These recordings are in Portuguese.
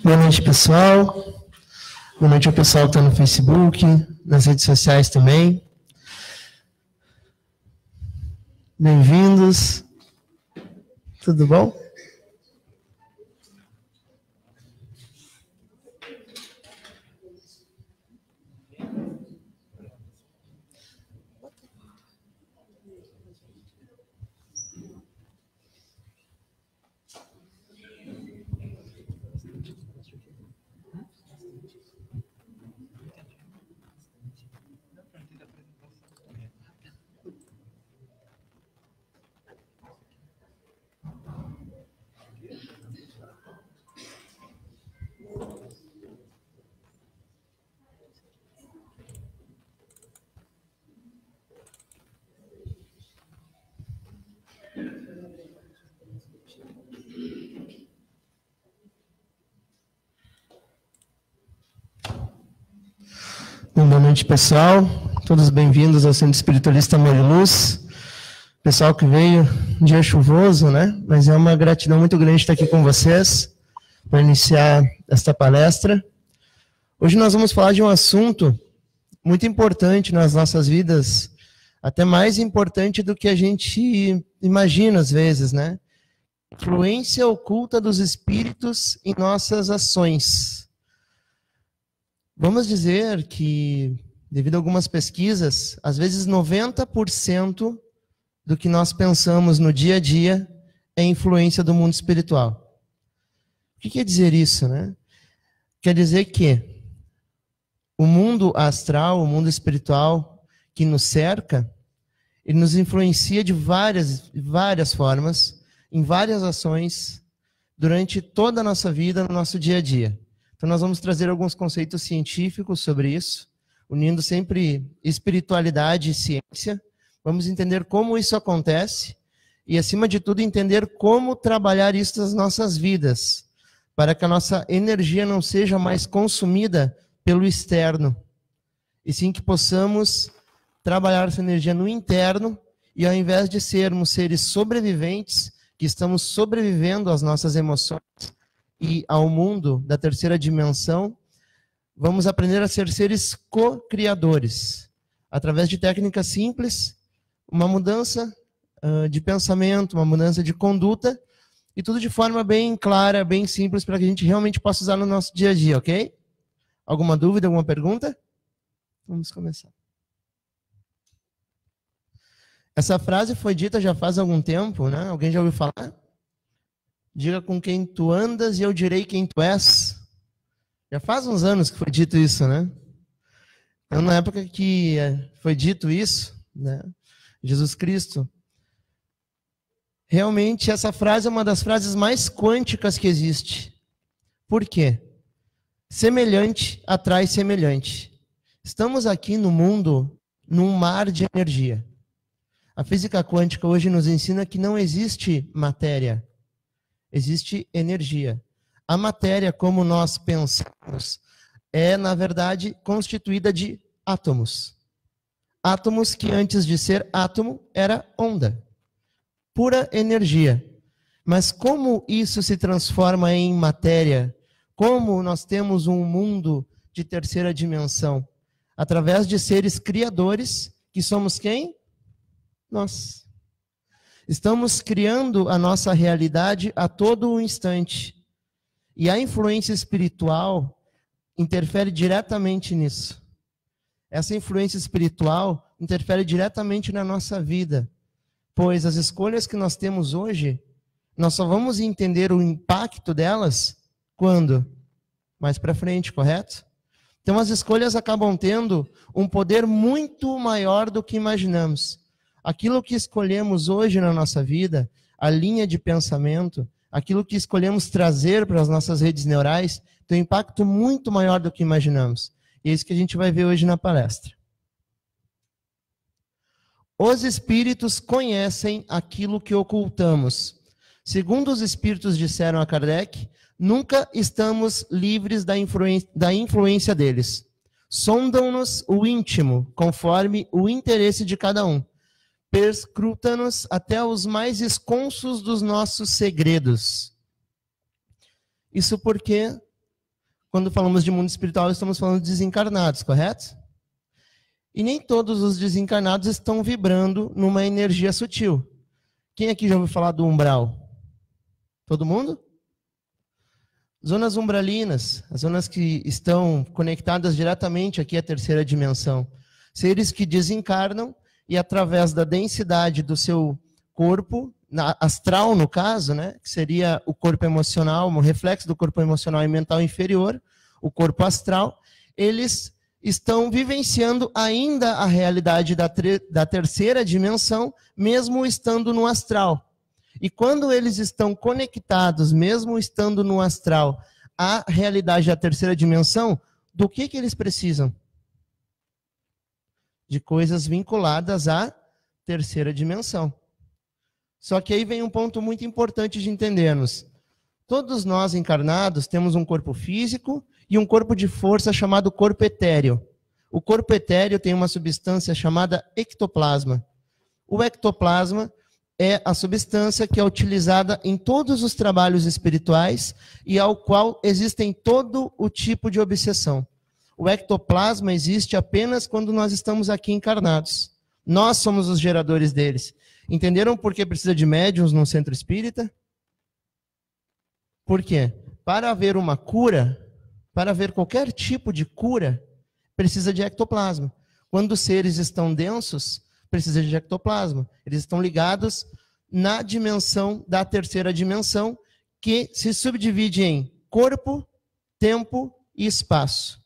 Boa noite, pessoal. Boa noite ao pessoal que está no Facebook, nas redes sociais também. Bem-vindos. Tudo bom? Boa noite, pessoal. Todos bem-vindos ao Centro Espiritualista Amor e Luz. Pessoal que veio, um dia chuvoso, né? Mas é uma gratidão muito grande estar aqui com vocês para iniciar esta palestra. Hoje nós vamos falar de um assunto muito importante nas nossas vidas, até mais importante do que a gente imagina às vezes, né? Influência oculta dos espíritos em nossas ações. Vamos dizer que, devido a algumas pesquisas, às vezes 90% do que nós pensamos no dia a dia é influência do mundo espiritual. O que quer dizer isso, né? Quer dizer que o mundo astral, o mundo espiritual que nos cerca, ele nos influencia de várias formas, em várias ações, durante toda a nossa vida, no nosso dia a dia. Então nós vamos trazer alguns conceitos científicos sobre isso, unindo sempre espiritualidade e ciência. Vamos entender como isso acontece e, acima de tudo, entender como trabalhar isso nas nossas vidas, para que a nossa energia não seja mais consumida pelo externo, e sim que possamos trabalhar essa energia no interno e, ao invés de sermos seres sobreviventes, que estamos sobrevivendo às nossas emoções e ao mundo da terceira dimensão, vamos aprender a ser seres co-criadores, através de técnicas simples, uma mudança de pensamento, uma mudança de conduta, e tudo de forma bem clara, bem simples, para que a gente realmente possa usar no nosso dia a dia, ok? Alguma dúvida, alguma pergunta? Vamos começar. Essa frase foi dita já faz algum tempo, né? Alguém já ouviu falar? Diga com quem tu andas e eu direi quem tu és. Já faz uns anos que foi dito isso, né? Então, na época que foi dito isso, né? Jesus Cristo, realmente essa frase é uma das frases mais quânticas que existe. Por quê? Semelhante atrai semelhante. Estamos aqui no mundo, num mar de energia. A física quântica hoje nos ensina que não existe matéria. Existe energia. A matéria, como nós pensamos, é, na verdade, constituída de átomos. Átomos que, antes de ser átomo, era onda. Pura energia. Mas como isso se transforma em matéria? Como nós temos um mundo de terceira dimensão? Através de seres criadores, que somos quem? Nós. Estamos criando a nossa realidade a todo instante. E a influência espiritual interfere diretamente nisso. Essa influência espiritual interfere diretamente na nossa vida. Pois as escolhas que nós temos hoje, nós só vamos entender o impacto delas quando? Mais para frente, correto? Então as escolhas acabam tendo um poder muito maior do que imaginamos. Aquilo que escolhemos hoje na nossa vida, a linha de pensamento, aquilo que escolhemos trazer para as nossas redes neurais, tem um impacto muito maior do que imaginamos. E é isso que a gente vai ver hoje na palestra. Os espíritos conhecem aquilo que ocultamos. Segundo os espíritos disseram a Kardec, nunca estamos livres da influência deles. Sondam-nos o íntimo, conforme o interesse de cada um. perscruta-nos até os mais esconsos dos nossos segredos. Isso porque, quando falamos de mundo espiritual, estamos falando de desencarnados, correto? E nem todos os desencarnados estão vibrando numa energia sutil. Quem aqui já ouviu falar do umbral? Todo mundo? Zonas umbralinas, as zonas que estão conectadas diretamente aqui à terceira dimensão. Seres que desencarnam e através da densidade do seu corpo, astral no caso, né, que seria o corpo emocional, um reflexo do corpo emocional e mental inferior, o corpo astral, eles estão vivenciando ainda a realidade da terceira dimensão, mesmo estando no astral. E quando eles estão conectados, mesmo estando no astral, à realidade da terceira dimensão, do que eles precisam? De coisas vinculadas à terceira dimensão. Só que aí vem um ponto muito importante de entendermos. Todos nós encarnados temos um corpo físico e um corpo de força chamado corpo etéreo. O corpo etéreo tem uma substância chamada ectoplasma. O ectoplasma é a substância que é utilizada em todos os trabalhos espirituais e ao qual existem todo o tipo de obsessão. O ectoplasma existe apenas quando nós estamos aqui encarnados. Nós somos os geradores deles. Entenderam por que precisa de médiuns num centro espírita? Por quê? Para haver uma cura, para haver qualquer tipo de cura, precisa de ectoplasma. Quando os seres estão densos, precisa de ectoplasma. Eles estão ligados na dimensão da terceira dimensão, que se subdivide em corpo, tempo e espaço.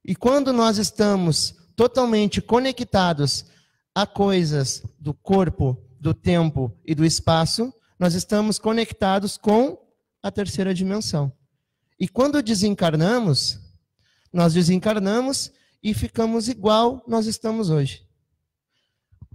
E quando nós estamos totalmente conectados a coisas do corpo, do tempo e do espaço, nós estamos conectados com a terceira dimensão. E quando desencarnamos, nós desencarnamos e ficamos igual nós estamos hoje.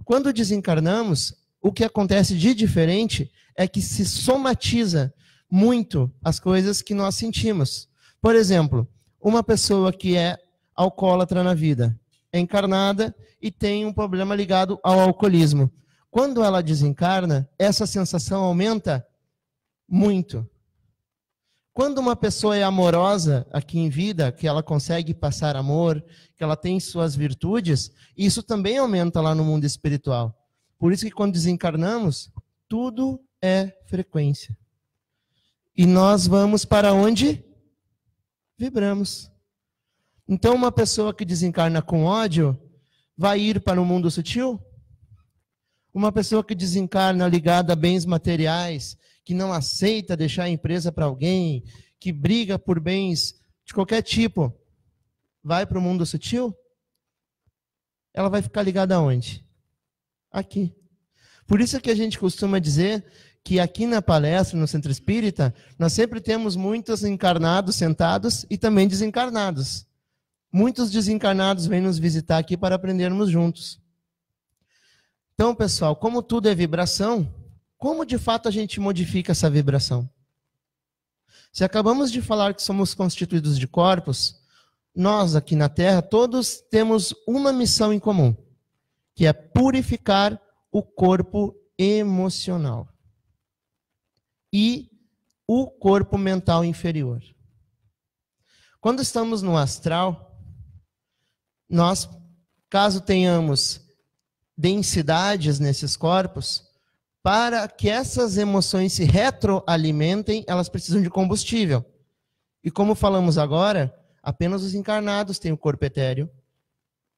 Quando desencarnamos, o que acontece de diferente é que se somatiza muito as coisas que nós sentimos. Por exemplo, uma pessoa que é alcoólatra na vida, é encarnada e tem um problema ligado ao alcoolismo. Quando ela desencarna, essa sensação aumenta muito. Quando uma pessoa é amorosa aqui em vida, que ela consegue passar amor, que ela tem suas virtudes, isso também aumenta lá no mundo espiritual. Por isso que quando desencarnamos, tudo é frequência. E nós vamos para onde vibramos. Então, uma pessoa que desencarna com ódio vai ir para o mundo sutil? Uma pessoa que desencarna ligada a bens materiais, que não aceita deixar a empresa para alguém, que briga por bens de qualquer tipo, vai para o mundo sutil? Ela vai ficar ligada aonde? Aqui. Por isso que a gente costuma dizer que aqui na palestra, no Centro Espírita, nós sempre temos muitos encarnados sentados e também desencarnados. Muitos desencarnados vêm nos visitar aqui para aprendermos juntos. Então, pessoal, como tudo é vibração, como de fato a gente modifica essa vibração? Se acabamos de falar que somos constituídos de corpos, nós aqui na Terra, todos temos uma missão em comum, que é purificar o corpo emocional e o corpo mental inferior. Quando estamos no astral, nós, caso tenhamos densidades nesses corpos, para que essas emoções se retroalimentem, elas precisam de combustível. E como falamos agora, apenas os encarnados têm o corpo etéreo,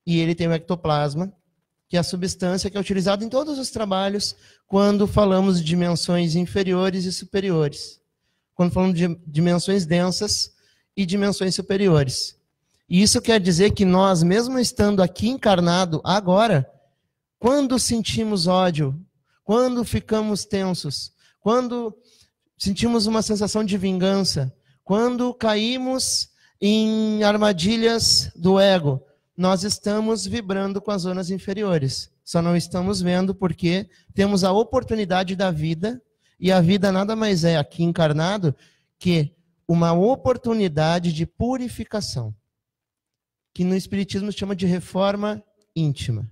e ele tem o ectoplasma, que é a substância que é utilizada em todos os trabalhos quando falamos de dimensões inferiores e superiores. Quando falamos de dimensões densas e dimensões superiores. E isso quer dizer que nós, mesmo estando aqui encarnado agora, quando sentimos ódio, quando ficamos tensos, quando sentimos uma sensação de vingança, quando caímos em armadilhas do ego, nós estamos vibrando com as zonas inferiores. Só não estamos vendo porque temos a oportunidade da vida, e a vida nada mais é aqui encarnado que uma oportunidade de purificação, que no Espiritismo se chama de reforma íntima.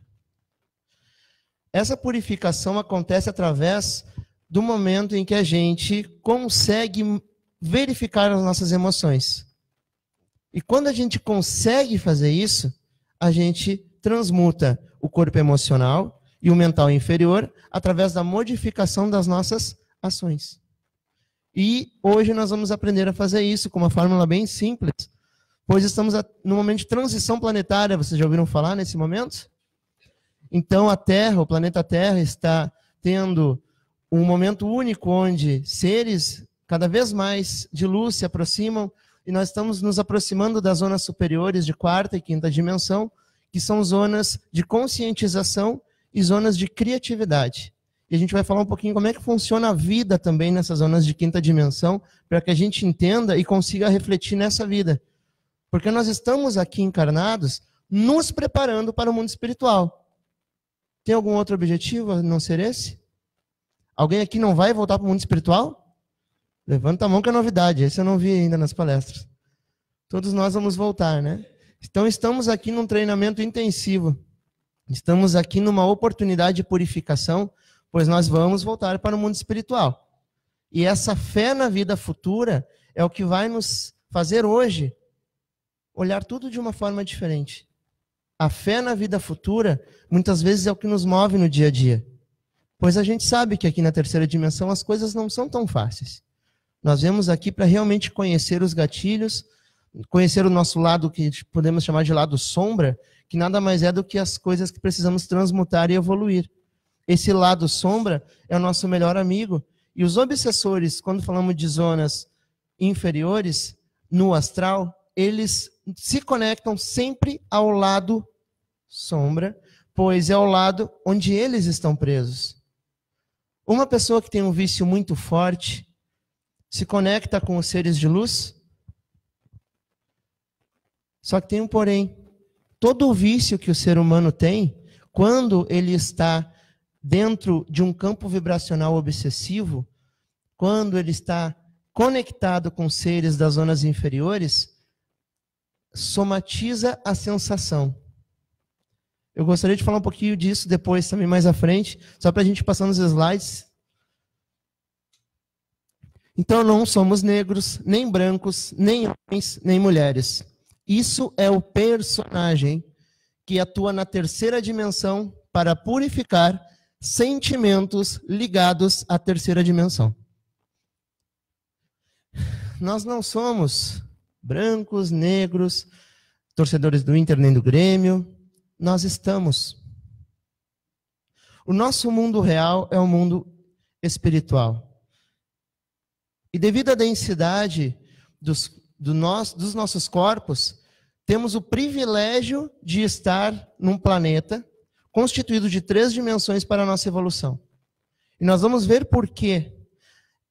Essa purificação acontece através do momento em que a gente consegue verificar as nossas emoções. E quando a gente consegue fazer isso, a gente transmuta o corpo emocional e o mental inferior através da modificação das nossas ações. E hoje nós vamos aprender a fazer isso com uma fórmula bem simples, pois estamos no momento de transição planetária. Vocês já ouviram falar nesse momento? Então a Terra, o planeta Terra, está tendo um momento único onde seres cada vez mais de luz se aproximam, e nós estamos nos aproximando das zonas superiores de quarta e quinta dimensão, que são zonas de conscientização e zonas de criatividade. E a gente vai falar um pouquinho como é que funciona a vida também nessas zonas de quinta dimensão, para que a gente entenda e consiga refletir nessa vida. Porque nós estamos aqui encarnados nos preparando para o mundo espiritual. Tem algum outro objetivo a não ser esse? Alguém aqui não vai voltar para o mundo espiritual? Levanta a mão que é novidade, esse eu não vi ainda nas palestras. Todos nós vamos voltar, né? Então estamos aqui num treinamento intensivo. Estamos aqui numa oportunidade de purificação, pois nós vamos voltar para o mundo espiritual. E essa fé na vida futura é o que vai nos fazer hoje olhar tudo de uma forma diferente. A fé na vida futura, muitas vezes, é o que nos move no dia a dia. Pois a gente sabe que aqui na terceira dimensão as coisas não são tão fáceis. Nós viemos aqui para realmente conhecer os gatilhos, conhecer o nosso lado, que podemos chamar de lado sombra, que nada mais é do que as coisas que precisamos transmutar e evoluir. Esse lado sombra é o nosso melhor amigo. E os obsessores, quando falamos de zonas inferiores, no astral, eles se conectam sempre ao lado sombra, pois é o lado onde eles estão presos. Uma pessoa que tem um vício muito forte se conecta com os seres de luz, só que tem um porém. Todo o vício que o ser humano tem, quando ele está dentro de um campo vibracional obsessivo, quando ele está conectado com seres das zonas inferiores, somatiza a sensação. Eu gostaria de falar um pouquinho disso depois, também mais à frente, só para a gente passar nos slides. Então não somos negros, nem brancos, nem homens, nem mulheres. Isso é o personagem que atua na terceira dimensão para purificar sentimentos ligados à terceira dimensão. Nós não somos brancos, negros, torcedores do Inter nem do Grêmio. Nós estamos. O nosso mundo real é o mundo espiritual. E devido à densidade dos nossos corpos, temos o privilégio de estar num planeta constituído de 3 dimensões para a nossa evolução. E nós vamos ver por quê.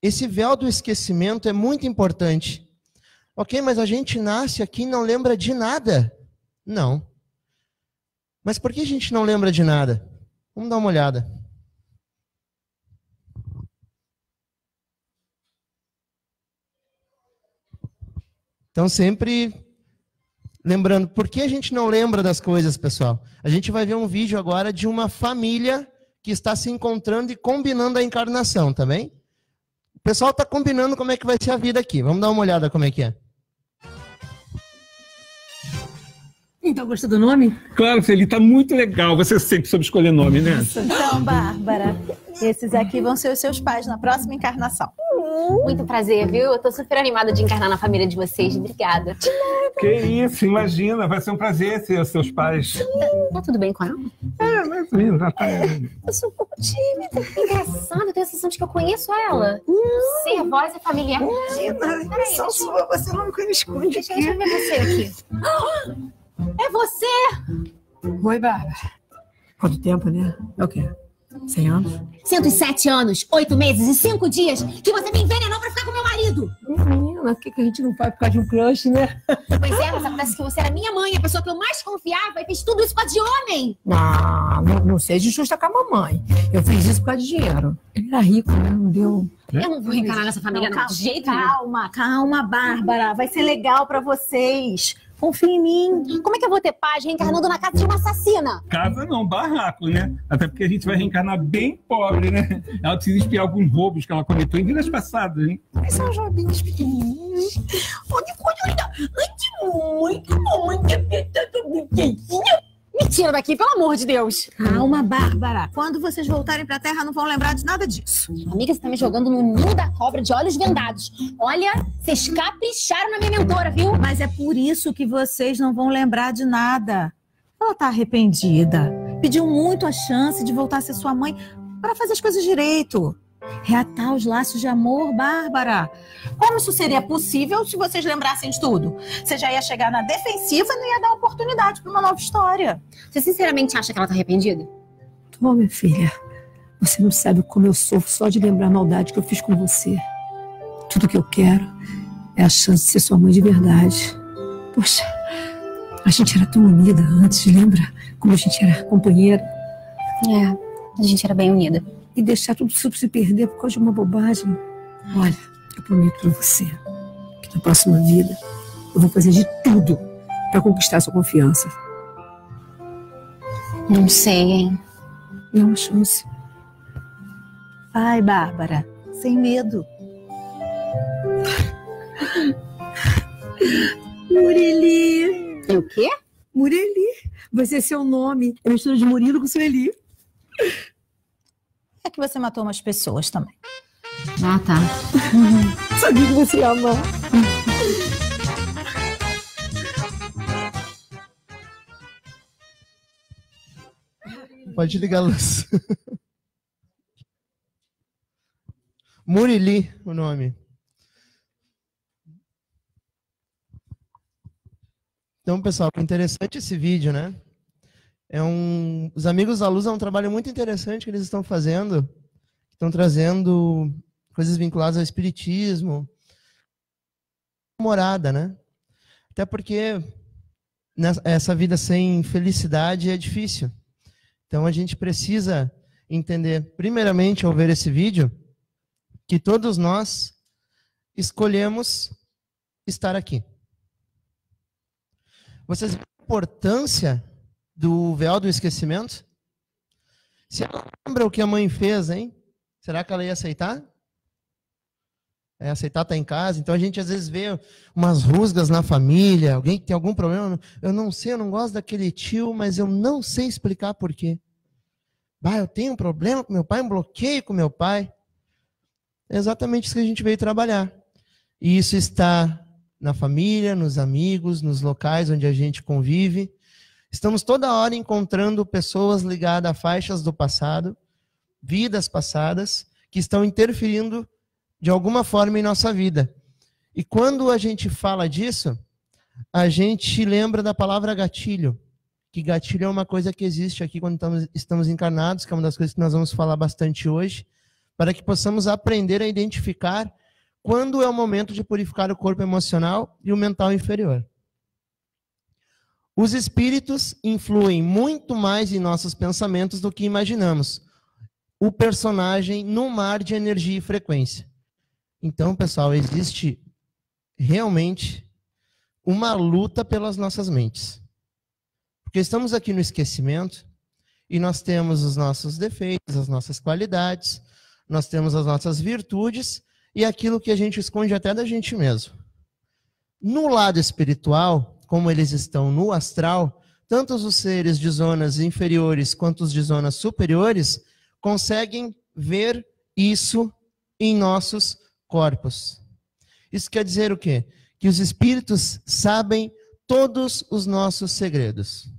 Esse véu do esquecimento é muito importante. Ok, mas a gente nasce aqui e não lembra de nada? Não. Mas por que a gente não lembra de nada? Vamos dar uma olhada. Então, sempre lembrando, por que a gente não lembra das coisas, pessoal? A gente vai ver um vídeo agora de uma família que está se encontrando e combinando a encarnação, tá bem? O pessoal está combinando como é que vai ser a vida aqui. Vamos dar uma olhada como é que é. Então, gostou do nome? Claro, Feli, tá muito legal. Você sempre soube escolher nome, né? Então, Bárbara, esses aqui vão ser os seus pais na próxima encarnação. Muito prazer, viu? Eu tô super animada de encarnar na família de vocês. Obrigada. Que isso, imagina. Vai ser um prazer ser seus pais. Tá tudo bem com ela? É, mais ou menos. Já tá... Eu sou um pouco tímida. Engraçado, eu tenho a sensação de que eu conheço ela. Ser voz é familiar. Imagina, só sua, você não me esconde. Deixa eu ver você aqui. É você! Oi, Bárbara. Quanto tempo, né? É o quê? 100 anos? 107 anos, 8 meses e 5 dias que você me envenenou pra ficar com meu marido! Menina, por que a gente não faz por causa de um crush, né? Pois é, mas acontece que você era minha mãe, a pessoa que eu mais confiava, e fez tudo isso por causa de homem! Não seja justa com a mamãe. Eu fiz isso por causa de dinheiro. Ele era rico, né? Não deu... Eu não vou reencarnar nessa família, não, de jeito nenhum. Calma, Bárbara. Vai ser legal pra vocês. Confia em mim. Como é que eu vou ter paz reencarnando na casa de uma assassina? Casa não, barraco, né? Até porque a gente vai reencarnar bem pobre, né? Ela precisa espiar alguns roubos que ela cometeu em vidas passadas, hein? Mas são joguinhos pequenininhos. Muito bom. Me tira daqui, pelo amor de Deus. Calma, Bárbara. Quando vocês voltarem pra Terra, não vão lembrar de nada disso. Amiga, você tá me jogando no ninho da cobra de olhos vendados. Olha, vocês capricharam na minha mentora, viu? Mas é por isso que vocês não vão lembrar de nada. Ela tá arrependida. Pediu muito a chance de voltar a ser sua mãe para fazer as coisas direito. Reatar os laços de amor, Bárbara. Como isso seria possível se vocês lembrassem de tudo? Você já ia chegar na defensiva e não ia dar oportunidade para uma nova história. Você sinceramente acha que ela tá arrependida? Ô, minha filha, você não sabe como eu sofro só de lembrar a maldade que eu fiz com você. Tudo que eu quero é a chance de ser sua mãe de verdade. Poxa, a gente era tão unida antes, lembra? Como a gente era companheira. A gente era bem unida. E deixar tudo isso se perder por causa de uma bobagem. Olha, eu prometo pra você que na próxima vida eu vou fazer de tudo pra conquistar sua confiança. Não sei, hein? Dá uma chance. Vai, Bárbara, sem medo. Murili. E o quê? Murili. Vai ser seu nome. É mistura de Murilo com Sueli. É que você matou umas pessoas também. Ah, tá. Sabia que você ia amar. Pode ligar a luz. Murili, o nome. Então, pessoal, interessante esse vídeo, né? Os Amigos da Luz é um trabalho muito interessante que eles estão fazendo. Estão trazendo coisas vinculadas ao espiritismo. Morada, né? Até porque essa vida sem felicidade é difícil. Então a gente precisa entender, primeiramente, ao ver esse vídeo, que todos nós escolhemos estar aqui. Vocês viram a importância do véu do esquecimento? Se ela lembra o que a mãe fez, hein? Será que ela ia aceitar? Aceitar estar em casa. Então a gente às vezes vê umas rusgas na família, alguém que tem algum problema. Eu não sei, eu não gosto daquele tio, mas eu não sei explicar por quê. Eu tenho um problema com meu pai, um bloqueio com meu pai. É exatamente isso que a gente veio trabalhar. E isso está na família, nos amigos, nos locais onde a gente convive. Estamos toda hora encontrando pessoas ligadas a faixas do passado, vidas passadas, que estão interferindo de alguma forma em nossa vida. E quando a gente fala disso, a gente lembra da palavra gatilho, que gatilho é uma coisa que existe aqui quando estamos encarnados, que é uma das coisas que nós vamos falar bastante hoje, para que possamos aprender a identificar quando é o momento de purificar o corpo emocional e o mental inferior. Os espíritos influem muito mais em nossos pensamentos do que imaginamos. O personagem num mar de energia e frequência. Então, pessoal, existe realmente uma luta pelas nossas mentes. Porque estamos aqui no esquecimento e nós temos os nossos defeitos, as nossas qualidades, nós temos as nossas virtudes e aquilo que a gente esconde até da gente mesmo. No lado espiritual, como eles estão no astral, tanto os seres de zonas inferiores quanto os de zonas superiores conseguem ver isso em nossos corpos. Isso quer dizer o quê? Que os espíritos sabem todos os nossos segredos.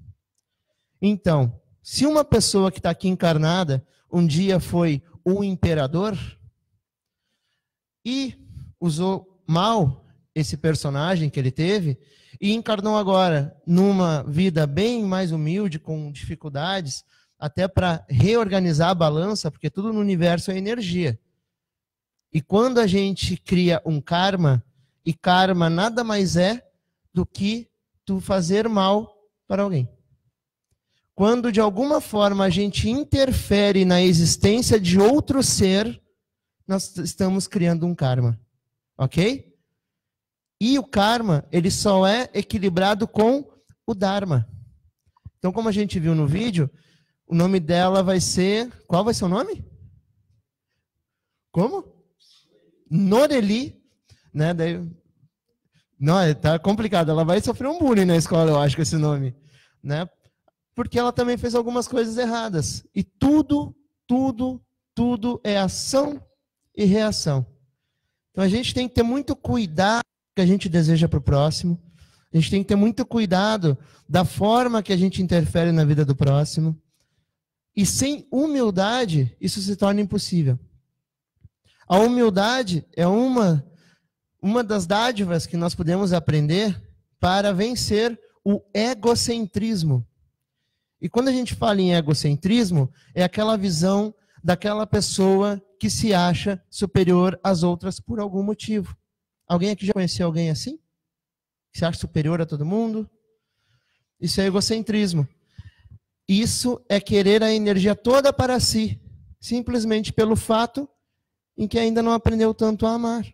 Então, se uma pessoa que está aqui encarnada um dia foi o imperador e usou mal esse personagem que ele teve e encarnou agora numa vida bem mais humilde, com dificuldades, até para reorganizar a balança, porque tudo no universo é energia. E quando a gente cria um karma, e karma nada mais é do que tu fazer mal para alguém. Quando de alguma forma a gente interfere na existência de outro ser, nós estamos criando um karma. Ok? E o karma, ele só é equilibrado com o dharma. Então, como a gente viu no vídeo, o nome dela vai ser... Qual vai ser o nome? Como? Noreli, né? Daí, não, tá complicado. Ela vai sofrer um bullying na escola, eu acho, com esse nome, né? Porque ela também fez algumas coisas erradas. E tudo é ação e reação. Então a gente tem que ter muito cuidado que a gente deseja para o próximo. A gente tem que ter muito cuidado da forma que a gente interfere na vida do próximo. E sem humildade, isso se torna impossível. A humildade é uma das dádivas que nós podemos aprender para vencer o egocentrismo. E quando a gente fala em egocentrismo, é aquela visão daquela pessoa que se acha superior às outras por algum motivo. Alguém aqui já conheceu alguém assim? Que se acha superior a todo mundo? Isso é egocentrismo. Isso é querer a energia toda para si, simplesmente pelo fato em que ainda não aprendeu tanto a amar.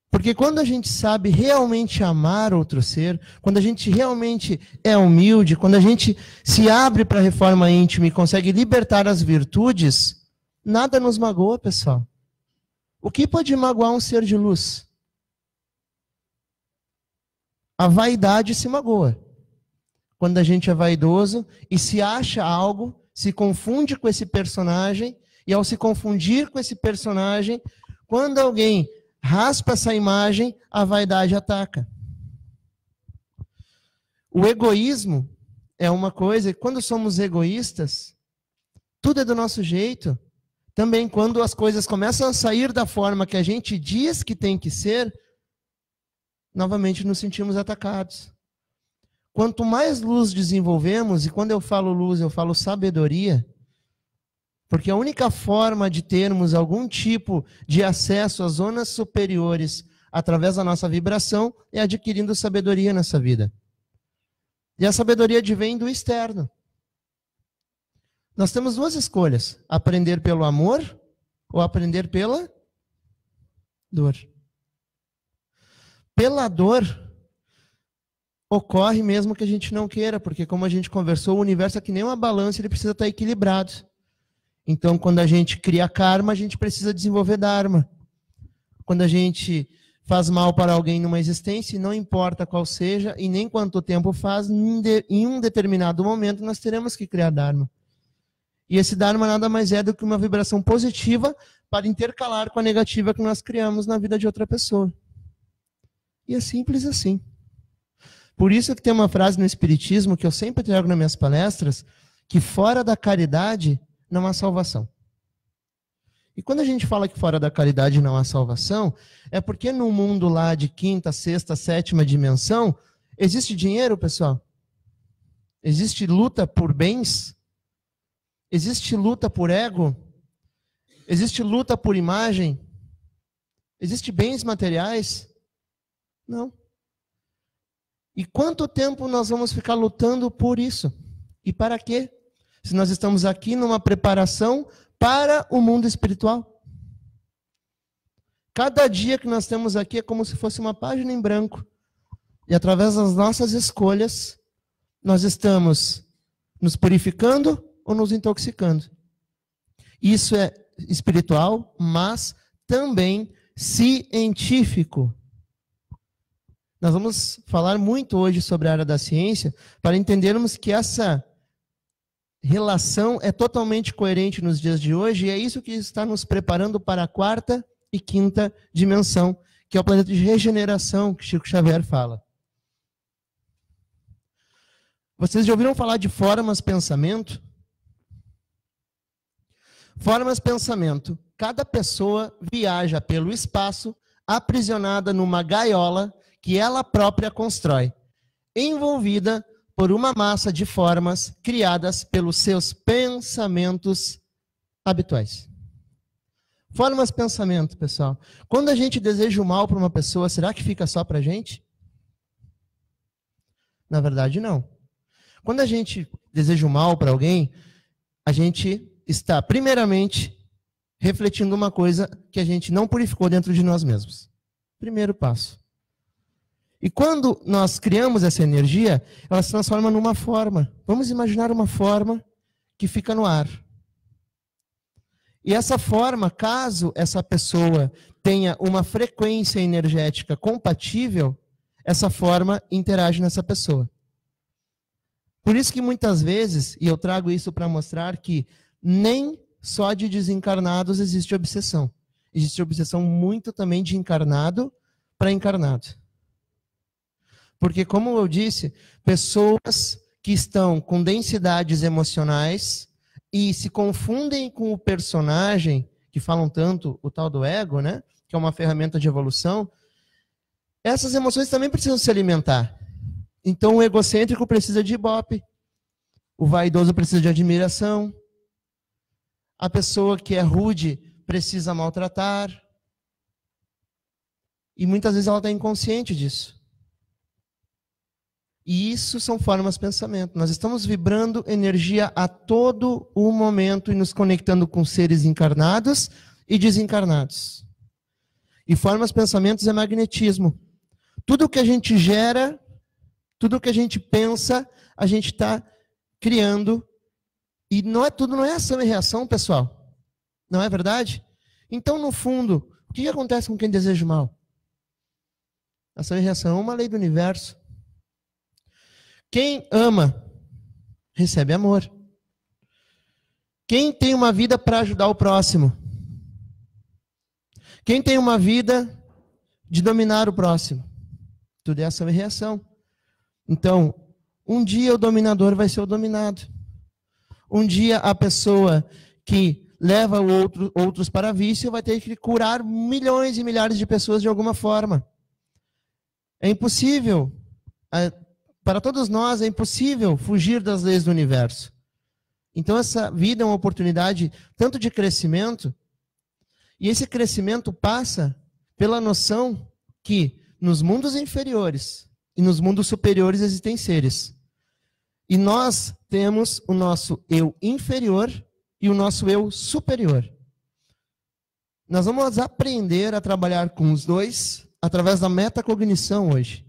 Porque quando a gente sabe realmente amar outro ser, quando a gente realmente é humilde, quando a gente se abre para a reforma íntima e consegue libertar as virtudes, nada nos magoa, pessoal. O que pode magoar um ser de luz? A vaidade se magoa. Quando a gente é vaidoso e se acha algo, se confunde com esse personagem, e ao se confundir com esse personagem, quando alguém raspa essa imagem, a vaidade ataca. O egoísmo é uma coisa, e quando somos egoístas, tudo é do nosso jeito. Também quando as coisas começam a sair da forma que a gente diz que tem que ser, novamente nos sentimos atacados. Quanto mais luz desenvolvemos, e quando eu falo luz, eu falo sabedoria, porque a única forma de termos algum tipo de acesso às zonas superiores através da nossa vibração é adquirindo sabedoria nessa vida. E a sabedoria advém do externo. Nós temos duas escolhas: aprender pelo amor ou aprender pela dor. Pela dor ocorre mesmo que a gente não queira, porque como a gente conversou, o universo é que nem uma balança, ele precisa estar equilibrado. Então, quando a gente cria karma, a gente precisa desenvolver dharma. Quando a gente faz mal para alguém numa existência, não importa qual seja e nem quanto tempo faz, em um determinado momento nós teremos que criar dharma. E esse dharma nada mais é do que uma vibração positiva para intercalar com a negativa que nós criamos na vida de outra pessoa. E é simples assim. Por isso que tem uma frase no Espiritismo que eu sempre trago nas minhas palestras, que fora da caridade não há salvação. E quando a gente fala que fora da caridade não há salvação, é porque no mundo lá de quinta, sexta, sétima dimensão, existe dinheiro, pessoal? Existe luta por bens? Existe luta por ego? Existe luta por imagem? Existe bens materiais? Não. E quanto tempo nós vamos ficar lutando por isso? E para quê? Se nós estamos aqui numa preparação para o mundo espiritual. Cada dia que nós temos aqui é como se fosse uma página em branco. E através das nossas escolhas, nós estamos nos purificando ou nos intoxicando. Isso é espiritual, mas também científico. Nós vamos falar muito hoje sobre a área da ciência para entendermos que essa relação é totalmente coerente nos dias de hoje, e é isso que está nos preparando para a quarta e quinta dimensão, que é o planeta de regeneração que Chico Xavier fala. Vocês já ouviram falar de formas pensamento? Formas pensamento. Cada pessoa viaja pelo espaço aprisionada numa gaiola que ela própria constrói, envolvida por uma massa de formas criadas pelos seus pensamentos habituais. Formas pensamento, pessoal. Quando a gente deseja o mal para uma pessoa, será que fica só para a gente? Na verdade, não. Quando a gente deseja o mal para alguém, a gente está, primeiramente, refletindo uma coisa que a gente não purificou dentro de nós mesmos. Primeiro passo. E quando nós criamos essa energia, ela se transforma numa forma. Vamos imaginar uma forma que fica no ar. E essa forma, caso essa pessoa tenha uma frequência energética compatível, essa forma interage nessa pessoa. Por isso que muitas vezes, e eu trago isso para mostrar que nem só de desencarnados existe obsessão. Existe obsessão muito também de encarnado para encarnado. Porque, como eu disse, pessoas que estão com densidades emocionais e se confundem com o personagem, que falam tanto, o tal do ego, né? Que é uma ferramenta de evolução, essas emoções também precisam se alimentar. Então, o egocêntrico precisa de ibope, o vaidoso precisa de admiração, a pessoa que é rude precisa maltratar, e muitas vezes ela está inconsciente disso. E isso são formas de pensamento. Nós estamos vibrando energia a todo o momento e nos conectando com seres encarnados e desencarnados. E formas de pensamentos é magnetismo. Tudo que a gente gera, tudo que a gente pensa, a gente está criando. E tudo não é ação e reação, pessoal. Não é verdade? Então, no fundo, o que acontece com quem deseja o mal? Ação e reação é uma lei do universo. Quem ama, recebe amor. Quem tem uma vida para ajudar o próximo? Quem tem uma vida de dominar o próximo? Tudo é ação e reação. Então, um dia o dominador vai ser o dominado. Um dia a pessoa que leva outros para vício vai ter que curar milhões e milhares de pessoas de alguma forma. É impossível. Para todos nós é impossível fugir das leis do universo. Então essa vida é uma oportunidade tanto de crescimento, e esse crescimento passa pela noção que nos mundos inferiores e nos mundos superiores existem seres. E nós temos o nosso eu inferior e o nosso eu superior. Nós vamos aprender a trabalhar com os dois através da metacognição hoje,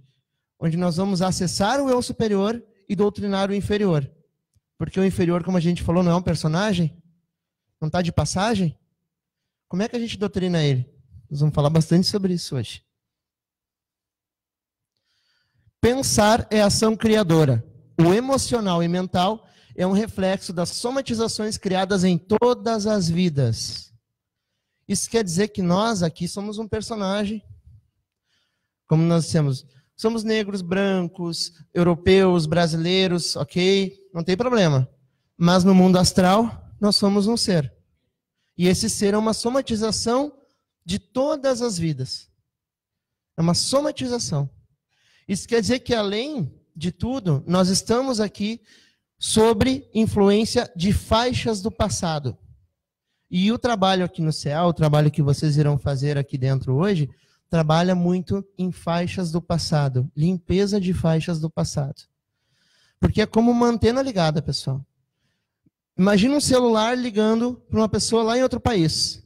onde nós vamos acessar o eu superior e doutrinar o inferior. Porque o inferior, como a gente falou, não é um personagem, não está de passagem. Como é que a gente doutrina ele? Nós vamos falar bastante sobre isso hoje. Pensar é ação criadora. O emocional e mental é um reflexo das somatizações criadas em todas as vidas. Isso quer dizer que nós aqui somos um personagem, como nós dissemos. Somos negros, brancos, europeus, brasileiros, ok? Não tem problema. Mas no mundo astral, nós somos um ser. E esse ser é uma somatização de todas as vidas. É uma somatização. Isso quer dizer que, além de tudo, nós estamos aqui sobre influência de faixas do passado. E o trabalho aqui no CEA, o trabalho que vocês irão fazer aqui dentro hoje, trabalha muito em faixas do passado, limpeza de faixas do passado. Porque é como uma antena ligada, pessoal. Imagina um celular ligando para uma pessoa lá em outro país.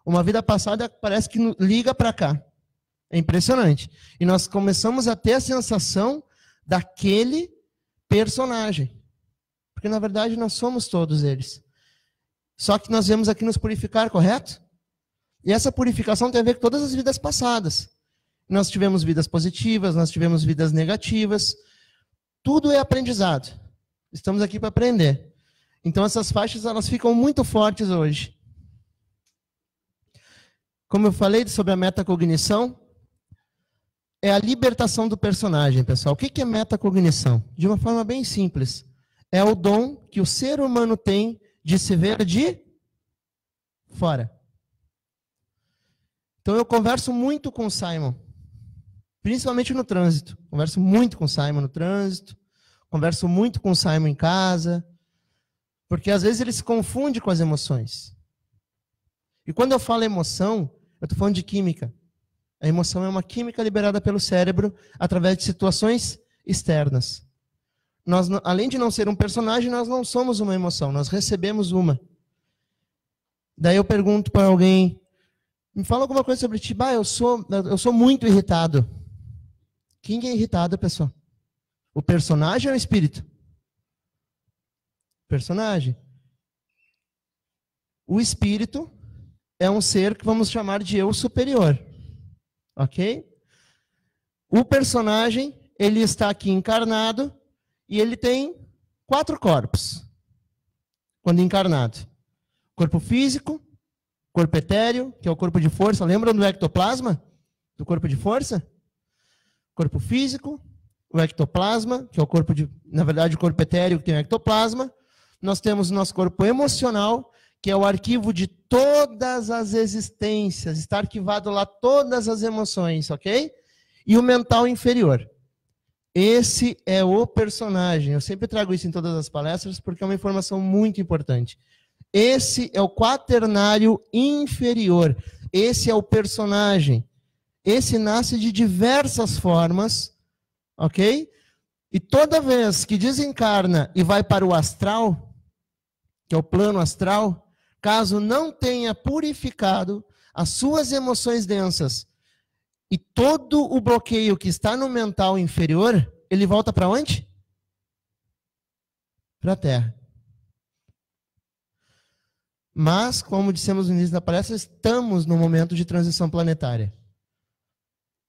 Uma vida passada parece que liga para cá. É impressionante. E nós começamos a ter a sensação daquele personagem. Porque, na verdade, nós somos todos eles. Só que nós viemos aqui nos purificar, correto? E essa purificação tem a ver com todas as vidas passadas. Nós tivemos vidas positivas, nós tivemos vidas negativas. Tudo é aprendizado. Estamos aqui para aprender. Então essas faixas elas ficam muito fortes hoje. Como eu falei sobre a metacognição, é a libertação do personagem, pessoal. O que é metacognição? De uma forma bem simples. É o dom que o ser humano tem de se ver de fora. Então eu converso muito com o Simon, principalmente no trânsito. Converso muito com o Simon no trânsito, converso muito com o Simon em casa, porque às vezes ele se confunde com as emoções. E quando eu falo emoção, eu estou falando de química. A emoção é uma química liberada pelo cérebro através de situações externas. Nós, além de não ser um personagem, nós não somos uma emoção, nós recebemos uma. Daí eu pergunto para alguém, me fala alguma coisa sobre ti. Eu sou muito irritado. Quem é irritado, pessoal? O personagem ou o espírito? Personagem. O espírito é um ser que vamos chamar de eu superior. Ok? O personagem, ele está aqui encarnado e ele tem 4 corpos. Quando encarnado. Corpo físico, corpo etéreo, que é o corpo de força. Lembram do ectoplasma? Do corpo de força? Corpo físico, o ectoplasma, que é o corpo de... Na verdade, o corpo etéreo que tem o ectoplasma. Nós temos o nosso corpo emocional, que é o arquivo de todas as existências. Está arquivado lá todas as emoções, ok? E o mental inferior. Esse é o personagem. Eu sempre trago isso em todas as palestras, porque é uma informação muito importante. Esse é o quaternário inferior. Esse é o personagem. Esse nasce de diversas formas, ok? E toda vez que desencarna e vai para o astral, que é o plano astral, caso não tenha purificado as suas emoções densas e todo o bloqueio que está no mental inferior, ele volta para onde? Para a Terra. Mas, como dissemos no início da palestra, estamos no momento de transição planetária.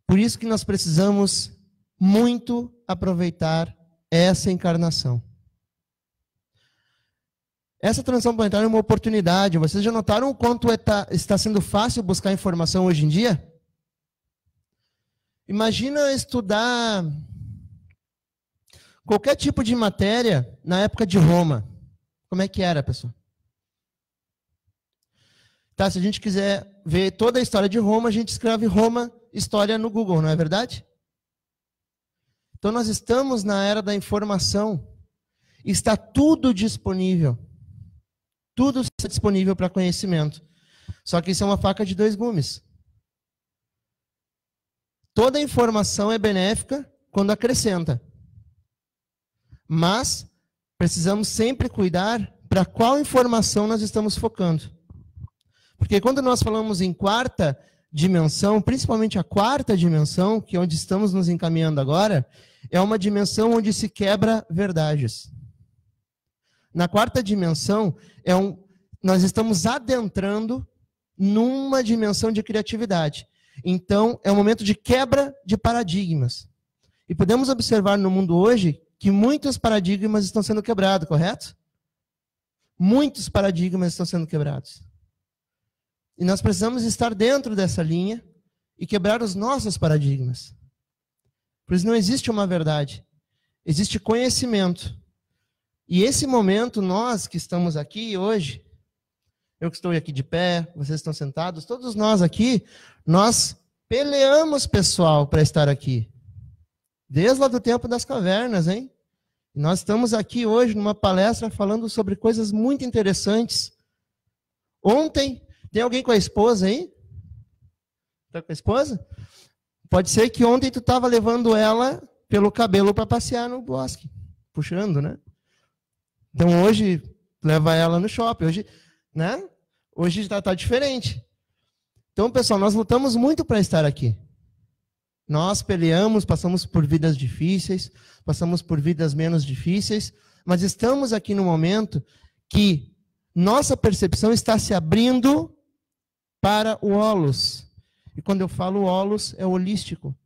Por isso que nós precisamos muito aproveitar essa encarnação. Essa transição planetária é uma oportunidade. Vocês já notaram o quanto está sendo fácil buscar informação hoje em dia? Imagina estudar qualquer tipo de matéria na época de Roma. Como é que era, pessoal? Tá, se a gente quiser ver toda a história de Roma, a gente escreve Roma História no Google, não é verdade? Então nós estamos na era da informação. Está tudo disponível. Tudo está disponível para conhecimento. Só que isso é uma faca de 2 gumes. Toda informação é benéfica quando acrescenta. Mas precisamos sempre cuidar para qual informação nós estamos focando. Porque quando nós falamos em 4ª dimensão, principalmente a 4ª dimensão, que é onde estamos nos encaminhando agora, é uma dimensão onde se quebra verdades. Na 4ª dimensão, nós estamos adentrando numa dimensão de criatividade. Então, é um momento de quebra de paradigmas. E podemos observar no mundo hoje que muitos paradigmas estão sendo quebrados, correto? Muitos paradigmas estão sendo quebrados. E nós precisamos estar dentro dessa linha e quebrar os nossos paradigmas. Por isso não existe uma verdade. Existe conhecimento. E esse momento, nós que estamos aqui hoje, eu que estou aqui de pé, vocês estão sentados, todos nós aqui, nós peleamos, pessoal, para estar aqui. Desde lá do tempo das cavernas, hein? E nós estamos aqui hoje numa palestra falando sobre coisas muito interessantes. Ontem, tem alguém com a esposa aí? Está com a esposa? Pode ser que ontem tu estava levando ela pelo cabelo para passear no bosque. Puxando, né? Então hoje, leva ela no shopping. Hoje, né? Hoje está diferente. Então, pessoal, nós lutamos muito para estar aqui. Nós peleamos, passamos por vidas difíceis, passamos por vidas menos difíceis, mas estamos aqui no momento que nossa percepção está se abrindo para o holos. E quando eu falo holos, é holístico.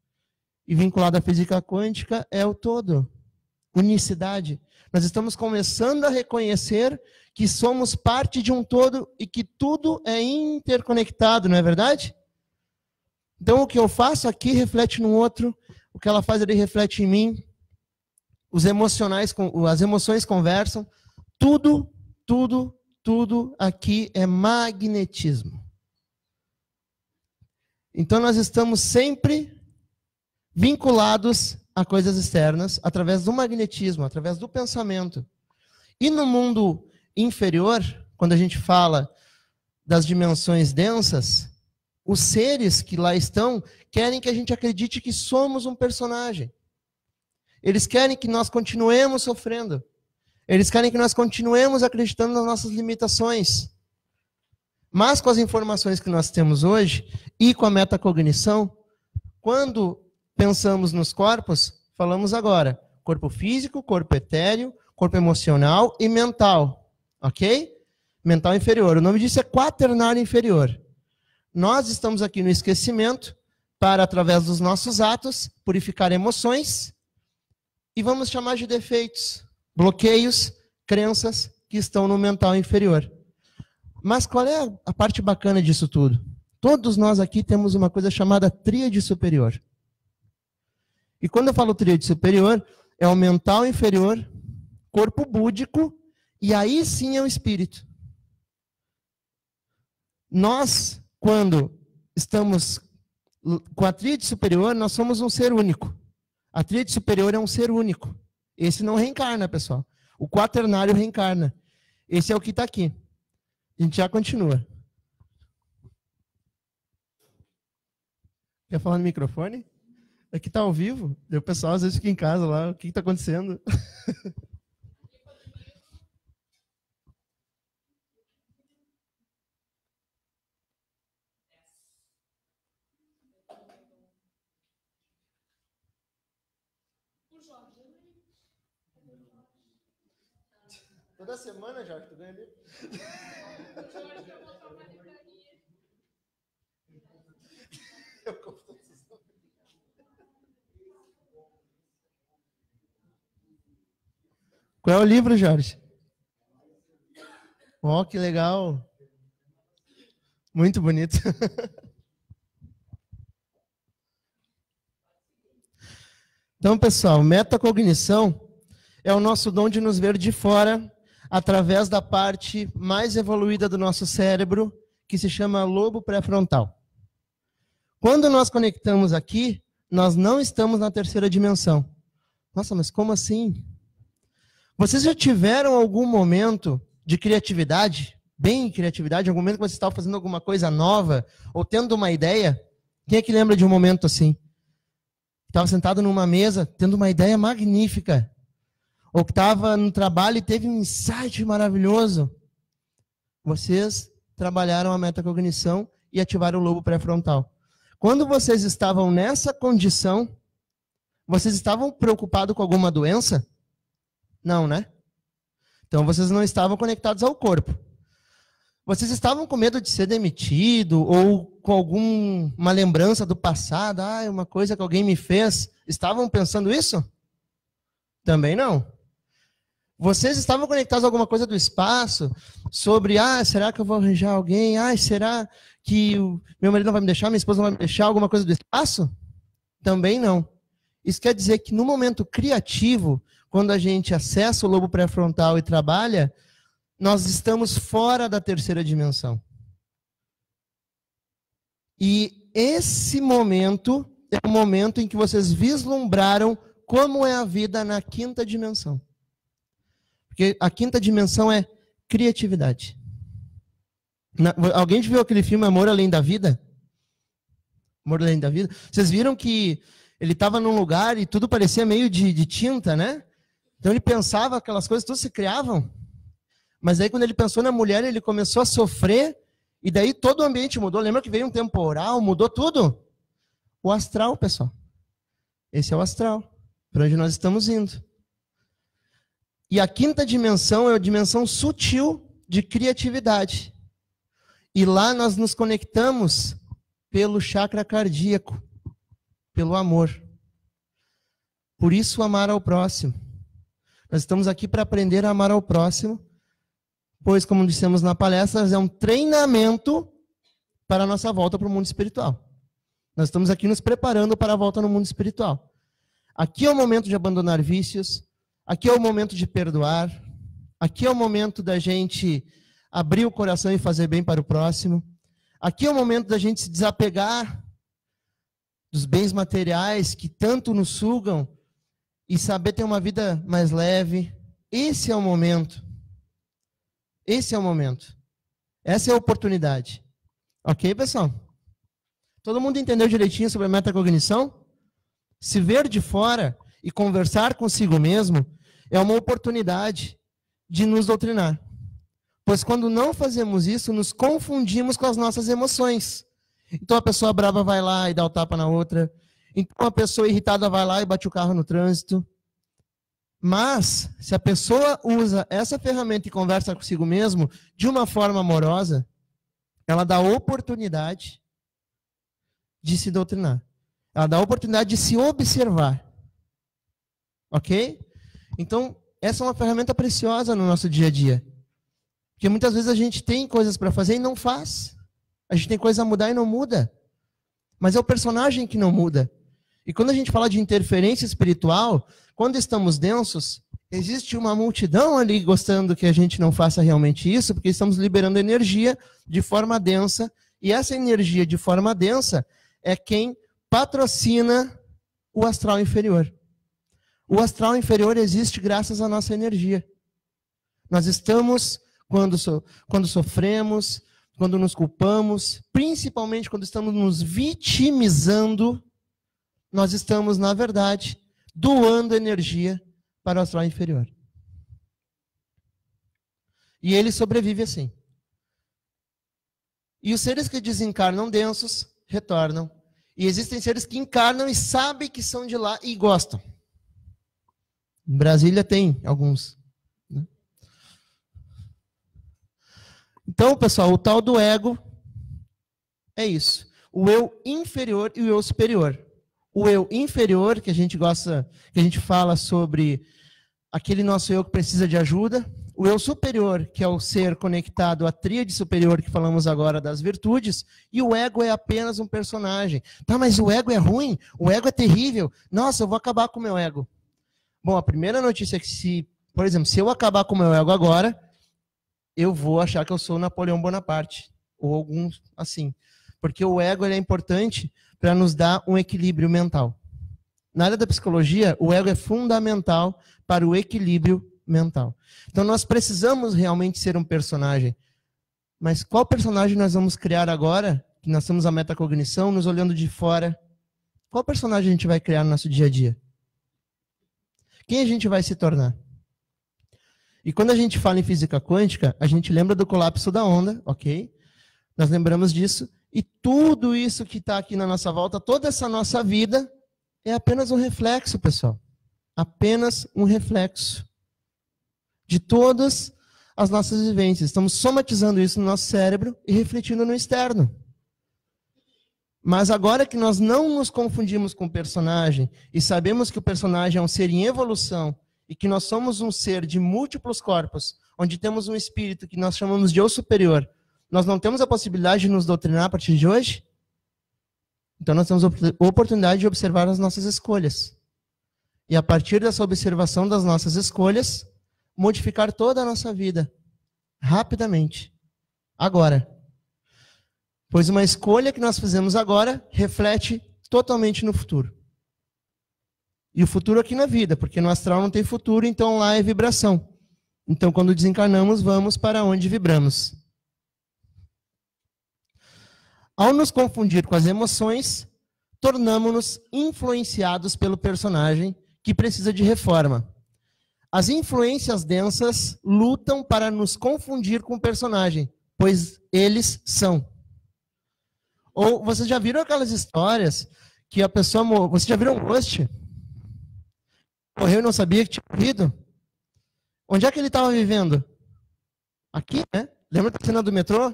E vinculado à física quântica, é o todo. Unicidade. Nós estamos começando a reconhecer que somos parte de um todo e que tudo é interconectado, não é verdade? Então, o que eu faço aqui reflete no outro, o que ela faz ali reflete em mim. As emoções conversam. Tudo aqui é magnetismo. Então, nós estamos sempre vinculados a coisas externas através do magnetismo, através do pensamento. E no mundo inferior, quando a gente fala das dimensões densas, os seres que lá estão querem que a gente acredite que somos um personagem. Eles querem que nós continuemos sofrendo. Eles querem que nós continuemos acreditando nas nossas limitações. Mas com as informações que nós temos hoje e com a metacognição, quando pensamos nos corpos, falamos agora. Corpo físico, corpo etéreo, corpo emocional e mental. Ok? Mental inferior. O nome disso é quaternário inferior. Nós estamos aqui no esquecimento para, através dos nossos atos, purificar emoções e vamos chamar de defeitos, bloqueios, crenças que estão no mental inferior. Mas qual é a parte bacana disso tudo? Todos nós aqui temos uma coisa chamada tríade superior. E quando eu falo tríade superior, é o mental inferior, corpo búdico, e aí sim é o espírito. Nós, quando estamos com a tríade superior, nós somos um ser único. A tríade superior é um ser único. Esse não reencarna, pessoal. O quaternário reencarna. Esse é o que está aqui. A gente já continua. Quer falar no microfone? Aqui está ao vivo. O pessoal às vezes fica em casa lá. O que está acontecendo? Toda semana, Jorge, tu ganha ali. Qual é o livro, Jorge? Ó, que legal. Muito bonito. Então, pessoal, metacognição é o nosso dom de nos ver de fora através da parte mais evoluída do nosso cérebro, que se chama lobo pré-frontal. Quando nós conectamos aqui, nós não estamos na terceira dimensão. Nossa, mas como assim? Vocês já tiveram algum momento de criatividade, bem criatividade, algum momento que você estava fazendo alguma coisa nova, ou tendo uma ideia? Quem é que lembra de um momento assim? Estava sentado numa mesa, tendo uma ideia magnífica. Ou que estava no trabalho e teve um insight maravilhoso. Vocês trabalharam a metacognição e ativaram o lobo pré-frontal. Quando vocês estavam nessa condição, vocês estavam preocupados com alguma doença? Não, né? Então vocês não estavam conectados ao corpo. Vocês estavam com medo de ser demitido ou com alguma lembrança do passado? Ah, uma coisa que alguém me fez. Estavam pensando isso? Também não. Vocês estavam conectados a alguma coisa do espaço? Sobre, será que eu vou arranjar alguém? Será que o meu marido não vai me deixar? Minha esposa não vai me deixar? Alguma coisa do espaço? Também não. Isso quer dizer que no momento criativo, quando a gente acessa o lobo pré-frontal e trabalha, nós estamos fora da terceira dimensão. E esse momento é o momento em que vocês vislumbraram como é a vida na quinta dimensão. Porque a quinta dimensão é criatividade. Alguém viu aquele filme Amor Além da Vida? Amor Além da Vida? Vocês viram que ele estava num lugar e tudo parecia meio de tinta, né? Então ele pensava, aquelas coisas todas se criavam. Mas aí quando ele pensou na mulher, ele começou a sofrer, e daí todo o ambiente mudou. Lembra que veio um temporal, mudou tudo? O astral, pessoal. Esse é o astral, para onde nós estamos indo. E a quinta dimensão é a dimensão sutil de criatividade. E lá nós nos conectamos pelo chakra cardíaco, pelo amor. Por isso, amar ao próximo. Nós estamos aqui para aprender a amar ao próximo, pois, como dissemos na palestra, é um treinamento para a nossa volta para o mundo espiritual. Nós estamos aqui nos preparando para a volta no mundo espiritual. Aqui é o momento de abandonar vícios, aqui é o momento de perdoar, aqui é o momento da gente abrir o coração e fazer bem para o próximo, aqui é o momento da gente se desapegar dos bens materiais que tanto nos sugam e saber ter uma vida mais leve. Esse é o momento. Esse é o momento. Essa é a oportunidade. Ok, pessoal? Todo mundo entendeu direitinho sobre a metacognição? Se ver de fora e conversar consigo mesmo é uma oportunidade de nos doutrinar. Pois quando não fazemos isso, nos confundimos com as nossas emoções. Então a pessoa brava vai lá e dá o tapa na outra. Então a pessoa irritada vai lá e bate o carro no trânsito. Mas, se a pessoa usa essa ferramenta e conversa consigo mesmo de uma forma amorosa, ela dá oportunidade de se doutrinar. Ela dá oportunidade de se observar. Ok? Então, essa é uma ferramenta preciosa no nosso dia a dia. Porque muitas vezes a gente tem coisas para fazer e não faz. A gente tem coisa a mudar e não muda. Mas é o personagem que não muda. E quando a gente fala de interferência espiritual, quando estamos densos, existe uma multidão ali gostando que a gente não faça realmente isso, porque estamos liberando energia de forma densa, e essa energia de forma densa é quem patrocina o astral inferior. O astral inferior existe graças à nossa energia. Nós estamos, quando sofremos, quando nos culpamos, principalmente quando estamos nos vitimizando, nós estamos, na verdade, doando energia para o astral inferior. E ele sobrevive assim. E os seres que desencarnam densos, retornam. E existem seres que encarnam e sabem que são de lá e gostam. Em Brasília tem alguns. Né? Então, pessoal, o tal do ego é isso. O eu inferior e o eu superior. O eu inferior, que a gente gosta, que a gente fala sobre aquele nosso eu que precisa de ajuda. O eu superior, que é o ser conectado à tríade superior, que falamos agora das virtudes. E o ego é apenas um personagem. Tá, mas o ego é ruim? O ego é terrível? Nossa, eu vou acabar com o meu ego. Bom, a primeira notícia é que, por exemplo, se eu acabar com o meu ego agora, eu vou achar que eu sou Napoleão Bonaparte. Ou algum assim. Porque o ego ele é importante para nos dar um equilíbrio mental. Na área da psicologia, o ego é fundamental para o equilíbrio mental. Então nós precisamos realmente ser um personagem. Mas qual personagem nós vamos criar agora, que nós temos a metacognição, nos olhando de fora? Qual personagem a gente vai criar no nosso dia a dia? Quem a gente vai se tornar? E quando a gente fala em física quântica, a gente lembra do colapso da onda, ok? Nós lembramos disso. E tudo isso que está aqui na nossa volta, toda essa nossa vida, é apenas um reflexo, pessoal. Apenas um reflexo de todas as nossas vivências. Estamos somatizando isso no nosso cérebro e refletindo no externo. Mas agora que nós não nos confundimos com o personagem e sabemos que o personagem é um ser em evolução e que nós somos um ser de múltiplos corpos, onde temos um espírito que nós chamamos de eu superior, nós não temos a possibilidade de nos doutrinar a partir de hoje? Então nós temos a oportunidade de observar as nossas escolhas. E a partir dessa observação das nossas escolhas, modificar toda a nossa vida. Rapidamente. Agora. Pois uma escolha que nós fizemos agora reflete totalmente no futuro. E o futuro aqui na vida, porque no astral não tem futuro, então lá é vibração. Então quando desencarnamos, vamos para onde vibramos. Ao nos confundir com as emoções, tornamos-nos influenciados pelo personagem que precisa de reforma. As influências densas lutam para nos confundir com o personagem, pois eles são. Ou vocês já viram aquelas histórias que a pessoa... Vocês já viram um Ghost? Morreu e não sabia que tinha morrido? Onde é que ele estava vivendo? Aqui, né? Lembra da cena do metrô?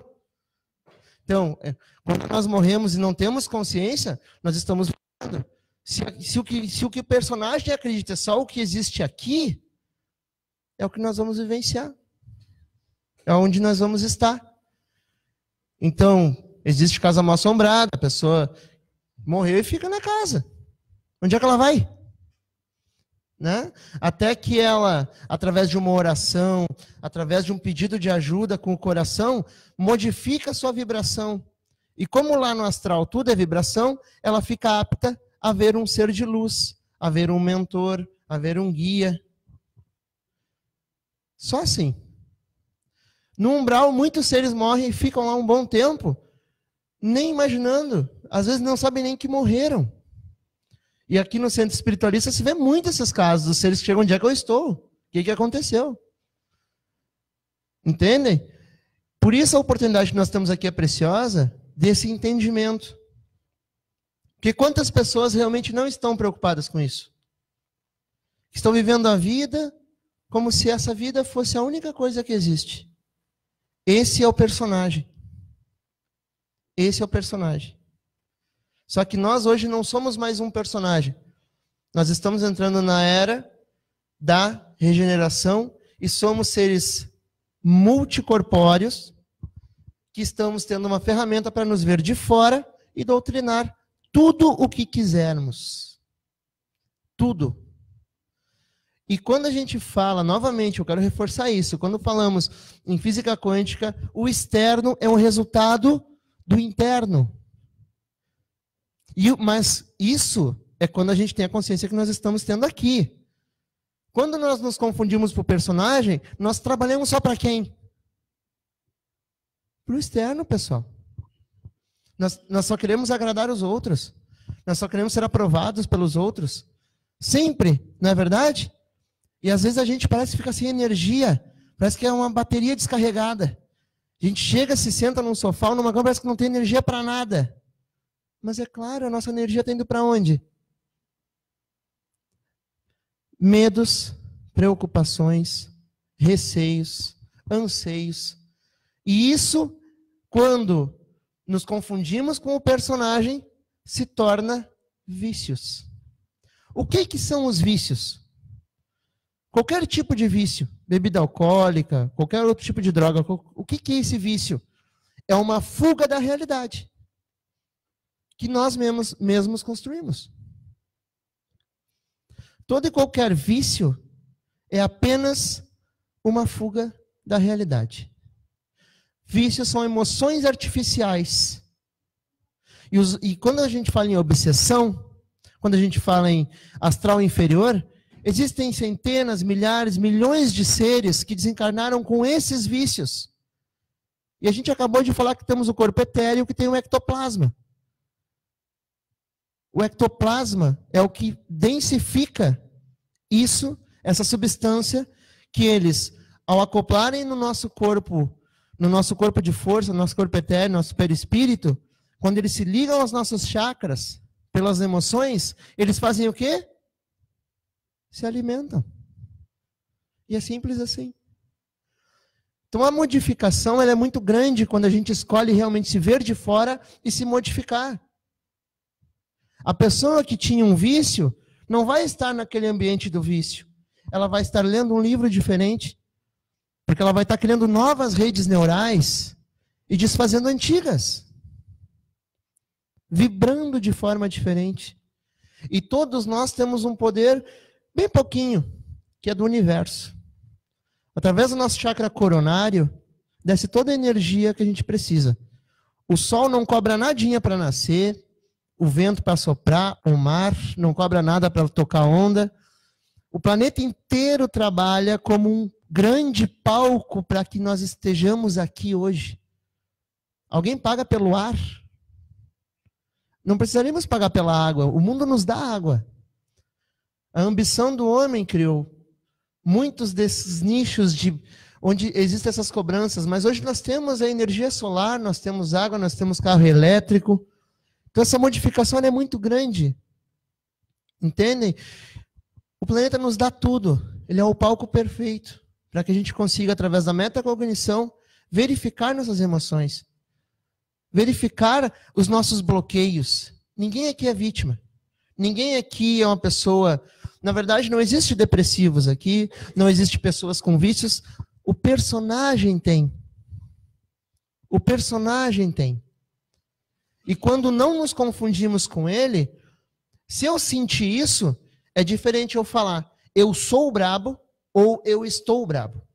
Então, quando nós morremos e não temos consciência, nós estamos vivendo. Se o que o personagem acredita é só o que existe aqui, é o que nós vamos vivenciar. É onde nós vamos estar. Então, existe casa mal assombrada, a pessoa morreu e fica na casa. Onde é que ela vai? Né? Até que ela, através de uma oração, através de um pedido de ajuda com o coração, modifica a sua vibração. E como lá no astral tudo é vibração, ela fica apta a ver um ser de luz, a ver um mentor, a ver um guia. Só assim. No umbral, muitos seres morrem e ficam lá um bom tempo, nem imaginando. Às vezes não sabem nem que morreram. E aqui no centro espiritualista se vê muito esses casos, dos seres que chegam onde é que eu estou. O que aconteceu? Entendem? Por isso a oportunidade que nós temos aqui é preciosa, desse entendimento. Porque quantas pessoas realmente não estão preocupadas com isso? Estão vivendo a vida como se essa vida fosse a única coisa que existe. Esse é o personagem. Esse é o personagem. Só que nós hoje não somos mais um personagem. Nós estamos entrando na era da regeneração e somos seres multicorpóreos que estamos tendo uma ferramenta para nos ver de fora e doutrinar tudo o que quisermos. Tudo. E quando a gente fala, novamente, eu quero reforçar isso, quando falamos em física quântica, o externo é um resultado do interno. Mas isso é quando a gente tem a consciência que nós estamos tendo aqui. Quando nós nos confundimos por personagem, nós trabalhamos só para quem? Para o externo, pessoal. Nós só queremos agradar os outros. Nós só queremos ser aprovados pelos outros. Sempre, não é verdade? E às vezes a gente parece ficar sem energia. Parece que é uma bateria descarregada. A gente chega, se senta num sofá ou numa cama, parece que não tem energia para nada. Mas é claro, a nossa energia está indo para onde? Medos, preocupações, receios, anseios. E isso, quando nos confundimos com o personagem, se torna vícios. O que são os vícios? Qualquer tipo de vício, bebida alcoólica, qualquer outro tipo de droga, o que é esse vício? É uma fuga da realidade que nós mesmos construímos. Todo e qualquer vício é apenas uma fuga da realidade. Vícios são emoções artificiais. E quando a gente fala em obsessão, quando a gente fala em astral inferior, existem centenas, milhares, milhões de seres que desencarnaram com esses vícios. E a gente acabou de falar que temos o corpo etéreo que tem o ectoplasma. O ectoplasma é o que densifica isso, essa substância, que eles, ao acoplarem no nosso corpo de força, no nosso corpo etéreo, no nosso perispírito, quando eles se ligam aos nossos chakras, pelas emoções, eles fazem o quê? Se alimentam. E é simples assim. Então a modificação ela é muito grande quando a gente escolhe realmente se ver de fora e se modificar. A pessoa que tinha um vício não vai estar naquele ambiente do vício. Ela vai estar lendo um livro diferente, porque ela vai estar criando novas redes neurais e desfazendo antigas. Vibrando de forma diferente. E todos nós temos um poder bem pouquinho, que é do universo. Através do nosso chakra coronário, desce toda a energia que a gente precisa. O sol não cobra nadinha para nascer, o vento para soprar, o mar não cobra nada para tocar onda. O planeta inteiro trabalha como um grande palco para que nós estejamos aqui hoje. Alguém paga pelo ar? Não precisaríamos pagar pela água. O mundo nos dá água. A ambição do homem criou muitos desses nichos onde existem essas cobranças. Mas hoje nós temos a energia solar, nós temos água, nós temos carro elétrico. Então essa modificação é muito grande. Entendem? O planeta nos dá tudo. Ele é o palco perfeito para que a gente consiga, através da metacognição, verificar nossas emoções. Verificar os nossos bloqueios. Ninguém aqui é vítima. Ninguém aqui é uma pessoa... Na verdade, não existe depressivos aqui, não existe pessoas com vícios. O personagem tem. O personagem tem. E quando não nos confundimos com ele, se eu sentir isso, é diferente eu falar eu sou brabo ou eu estou brabo.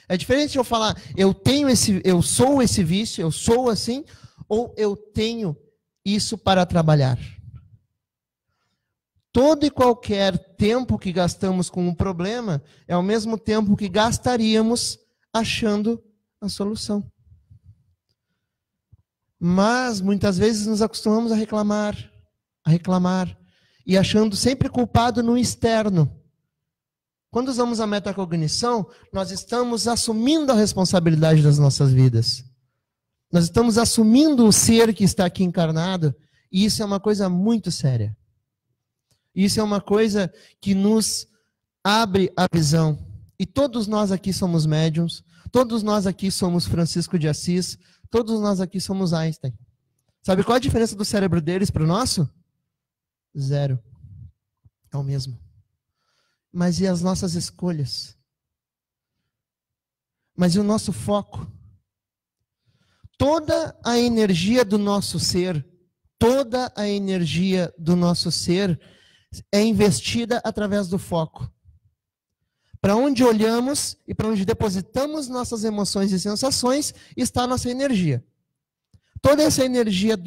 É diferente eu falar eu sou esse vício, eu sou assim, ou eu tenho isso para trabalhar. Todo e qualquer tempo que gastamos com um problema é o mesmo tempo que gastaríamos achando a solução. Mas muitas vezes nos acostumamos a reclamar, e achando sempre culpado no externo. Quando usamos a metacognição, nós estamos assumindo a responsabilidade das nossas vidas. Nós estamos assumindo o ser que está aqui encarnado, e isso é uma coisa muito séria. Isso é uma coisa que nos abre a visão. E todos nós aqui somos médiums, todos nós aqui somos Francisco de Assis, todos nós aqui somos Einstein. Sabe qual a diferença do cérebro deles para o nosso? 0. É o mesmo. Mas e as nossas escolhas? Mas e o nosso foco? Toda a energia do nosso ser, toda a energia do nosso ser é investida através do foco. Para onde olhamos e para onde depositamos nossas emoções e sensações está a nossa energia. Toda essa energia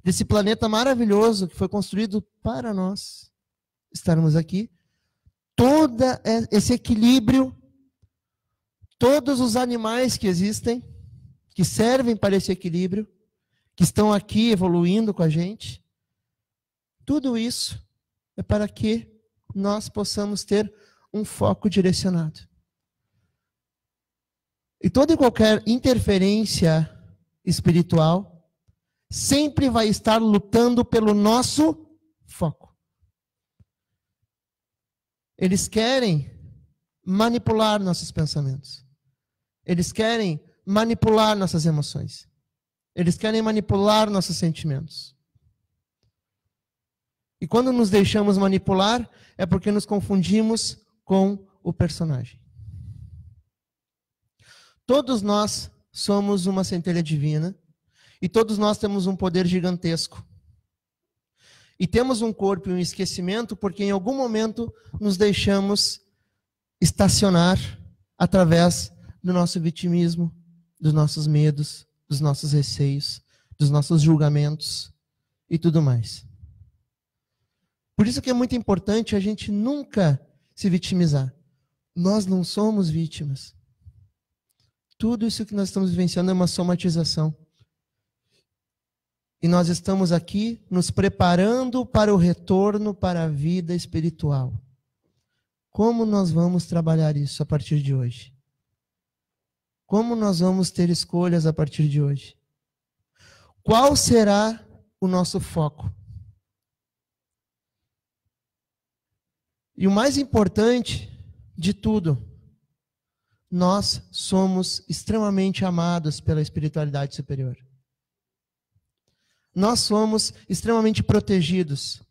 desse planeta maravilhoso que foi construído para nós estarmos aqui, todo esse equilíbrio, todos os animais que existem, que servem para esse equilíbrio, que estão aqui evoluindo com a gente, tudo isso é para que nós possamos ter um foco direcionado. E toda e qualquer interferência espiritual sempre vai estar lutando pelo nosso foco. Eles querem manipular nossos pensamentos. Eles querem manipular nossas emoções. Eles querem manipular nossos sentimentos. E quando nos deixamos manipular, é porque nos confundimos com o personagem. Todos nós somos uma centelha divina e todos nós temos um poder gigantesco. E temos um corpo e um esquecimento porque em algum momento nos deixamos estacionar através do nosso vitimismo, dos nossos medos, dos nossos receios, dos nossos julgamentos e tudo mais. Por isso que é muito importante a gente nunca se vitimizar. Nós não somos vítimas. Tudo isso que nós estamos vivenciando é uma somatização. E nós estamos aqui nos preparando para o retorno para a vida espiritual. Como nós vamos trabalhar isso a partir de hoje? Como nós vamos ter escolhas a partir de hoje? Qual será o nosso foco? E o mais importante de tudo, nós somos extremamente amados pela espiritualidade superior. Nós somos extremamente protegidos.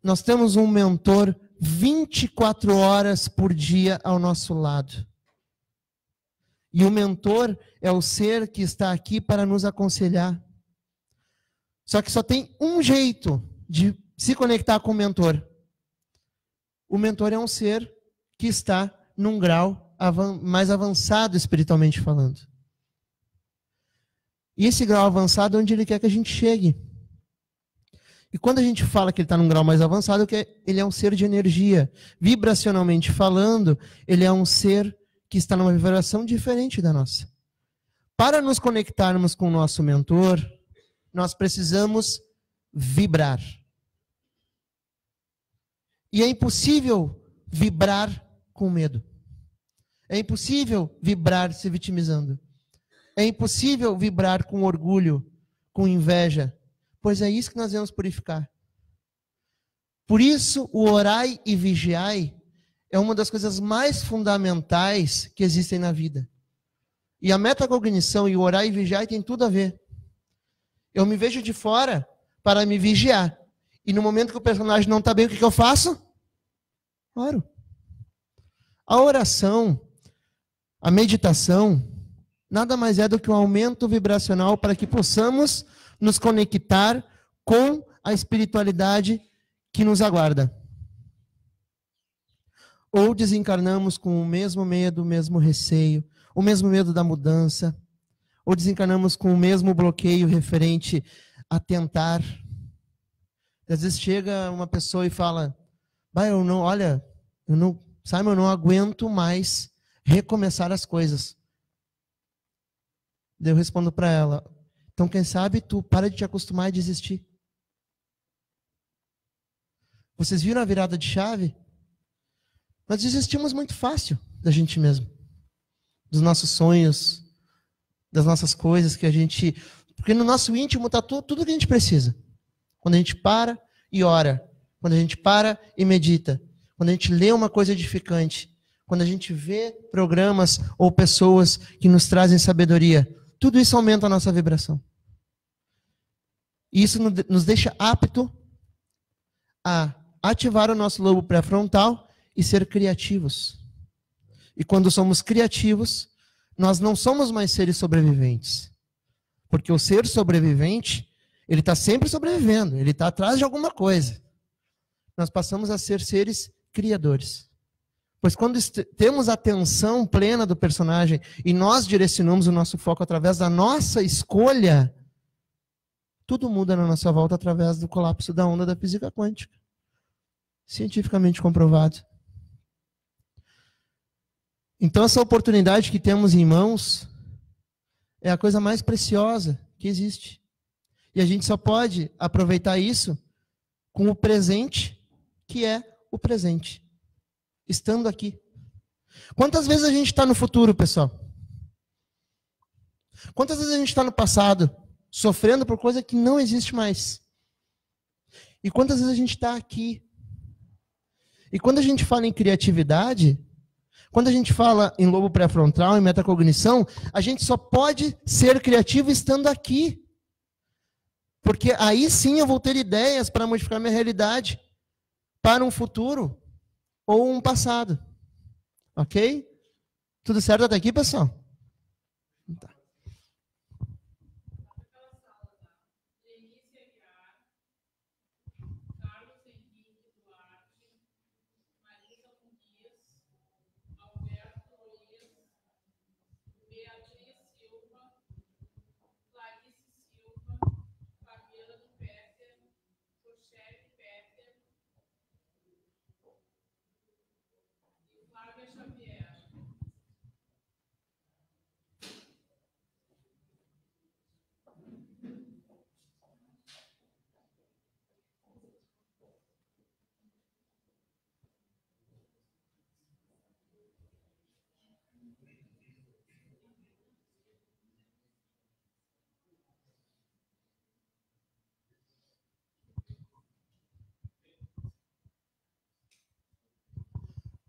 Nós temos um mentor 24 horas por dia ao nosso lado. E o mentor é o ser que está aqui para nos aconselhar. Só que só tem um jeito de se conectar com o mentor. O mentor é um ser que está num grau mais avançado espiritualmente falando. E esse grau avançado é onde ele quer que a gente chegue. E quando a gente fala que ele está num grau mais avançado, ele é um ser de energia. Vibracionalmente falando, ele é um ser que está numa vibração diferente da nossa. Para nos conectarmos com o nosso mentor, nós precisamos vibrar. E é impossível vibrar com medo. É impossível vibrar se vitimizando. É impossível vibrar com orgulho, com inveja, pois é isso que nós vamos purificar. Por isso, o orai e vigiai é uma das coisas mais fundamentais que existem na vida. E a metacognição e o orai e vigiai tem tudo a ver. Eu me vejo de fora para me vigiar. E no momento que o personagem não está bem, o que eu faço? Oro. A oração, a meditação, nada mais é do que um aumento vibracional para que possamos nos conectar com a espiritualidade que nos aguarda. Ou desencarnamos com o mesmo medo, o mesmo receio, o mesmo medo da mudança, ou desencarnamos com o mesmo bloqueio referente a tentar. Às vezes chega uma pessoa e fala, Simon, eu não aguento mais recomeçar as coisas. Daí eu respondo para ela, então quem sabe tu para de te acostumar a desistir. Vocês viram a virada de chave? Nós desistimos muito fácil da gente mesmo. Dos nossos sonhos, das nossas coisas que a gente Porque no nosso íntimo está tudo que a gente precisa. Quando a gente para e ora, quando a gente para e medita, quando a gente lê uma coisa edificante, quando a gente vê programas ou pessoas que nos trazem sabedoria, tudo isso aumenta a nossa vibração. E isso nos deixa apto a ativar o nosso lobo pré-frontal e ser criativos. E quando somos criativos, nós não somos mais seres sobreviventes. Porque o ser sobrevivente, ele está sempre sobrevivendo, ele está atrás de alguma coisa. Nós passamos a ser seres criadores. Pois quando temos a atenção plena do personagem e nós direcionamos o nosso foco através da nossa escolha, tudo muda na nossa volta através do colapso da onda da física quântica. Cientificamente comprovado. Então essa oportunidade que temos em mãos é a coisa mais preciosa que existe. E a gente só pode aproveitar isso com o presente, que é o presente. Estando aqui. Quantas vezes a gente está no futuro, pessoal? Quantas vezes a gente está no passado, sofrendo por coisa que não existe mais? E quantas vezes a gente está aqui? E quando a gente fala em criatividade, quando a gente fala em lobo pré-frontal, em metacognição, a gente só pode ser criativo estando aqui. Porque aí sim eu vou ter ideias para modificar minha realidade para um futuro ou um passado. Ok? Tudo certo até aqui, pessoal? Tá.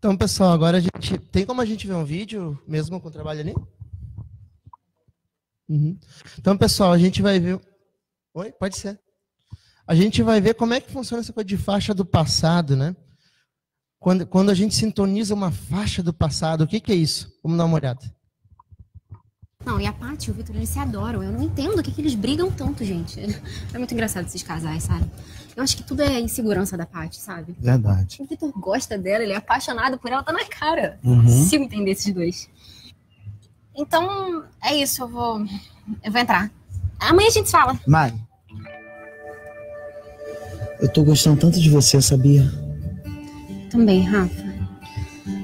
Então, pessoal, agora a gente... Tem como a gente ver um vídeo, mesmo com o trabalho ali? Uhum. Então, pessoal, a gente vai ver... Oi? Pode ser. A gente vai ver como é que funciona essa coisa de faixa do passado, né? Quando a gente sintoniza uma faixa do passado, o que é isso? Vamos dar uma olhada. Não, e a Paty e o Vitor, eles se adoram. Eu não entendo o que eles brigam tanto, gente. É muito engraçado esses casais, sabe? Eu acho que tudo é insegurança da Paty, sabe? Verdade. O Vitor gosta dela, ele é apaixonado por ela, tá na cara. Uhum. Se eu entender esses dois. Então, é isso, eu vou entrar. Amanhã a gente se fala. Mari, eu tô gostando tanto de você, sabia? Também, Rafa.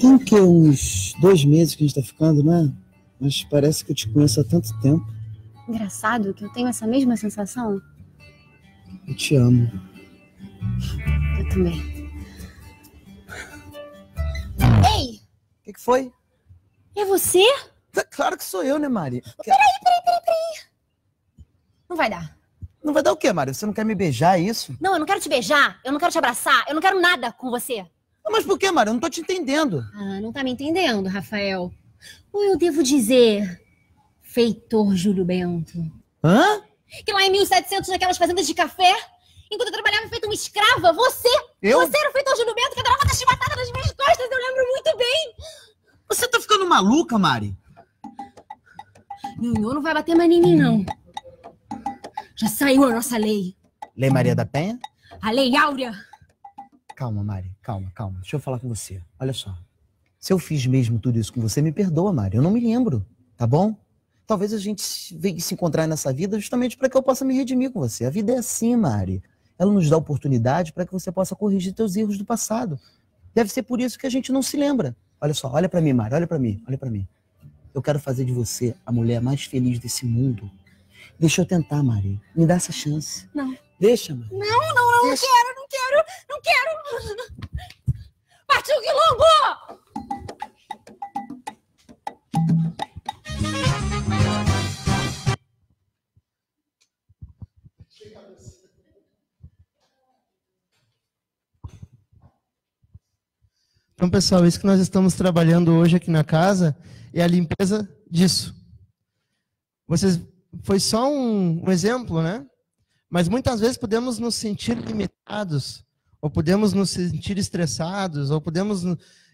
Tem o quê? Uns 2 meses que a gente tá ficando, né? Mas parece que eu te conheço há tanto tempo. Engraçado que eu tenho essa mesma sensação. Eu te amo. Eu também. Ei! O que foi? É você? Claro que sou eu, né, Mari? Peraí. Não vai dar. Não vai dar o quê, Mari? Você não quer me beijar, é isso? Não, eu não quero te beijar, eu não quero te abraçar, eu não quero nada com você. Mas por quê, Mari? Eu não tô te entendendo. Ah, não tá me entendendo, Rafael. Ou eu devo dizer, feitor Júlio Bento. Hã? Que lá em 1700, naquelas fazendas de café, enquanto eu trabalhava feito uma escrava, você era o feitor Júlio Bento que adorava dar chibatada nas minhas costas, eu lembro muito bem. Você tá ficando maluca, Mari? Nhonhô não vai bater mais em mim, não. Já saiu a nossa lei. Lei Maria da Penha? A Lei Áurea. Calma, Mari. Calma. Deixa eu falar com você. Olha só. Se eu fiz mesmo tudo isso com você, me perdoa, Mari. Eu não me lembro, tá bom? Talvez a gente venha se encontrar nessa vida justamente para que eu possa me redimir com você. A vida é assim, Mari. Ela nos dá oportunidade para que você possa corrigir seus erros do passado. Deve ser por isso que a gente não se lembra. Olha só, olha para mim, Mari. Olha para mim. Eu quero fazer de você a mulher mais feliz desse mundo. Deixa eu tentar, Mari. Me dá essa chance. Não. Deixa, Mari. Não quero. Partiu o quilombo! Então, pessoal, isso que nós estamos trabalhando hoje aqui na casa é a limpeza disso. Foi só um exemplo, né? Mas muitas vezes podemos nos sentir limitados, ou podemos nos sentir estressados, ou podemos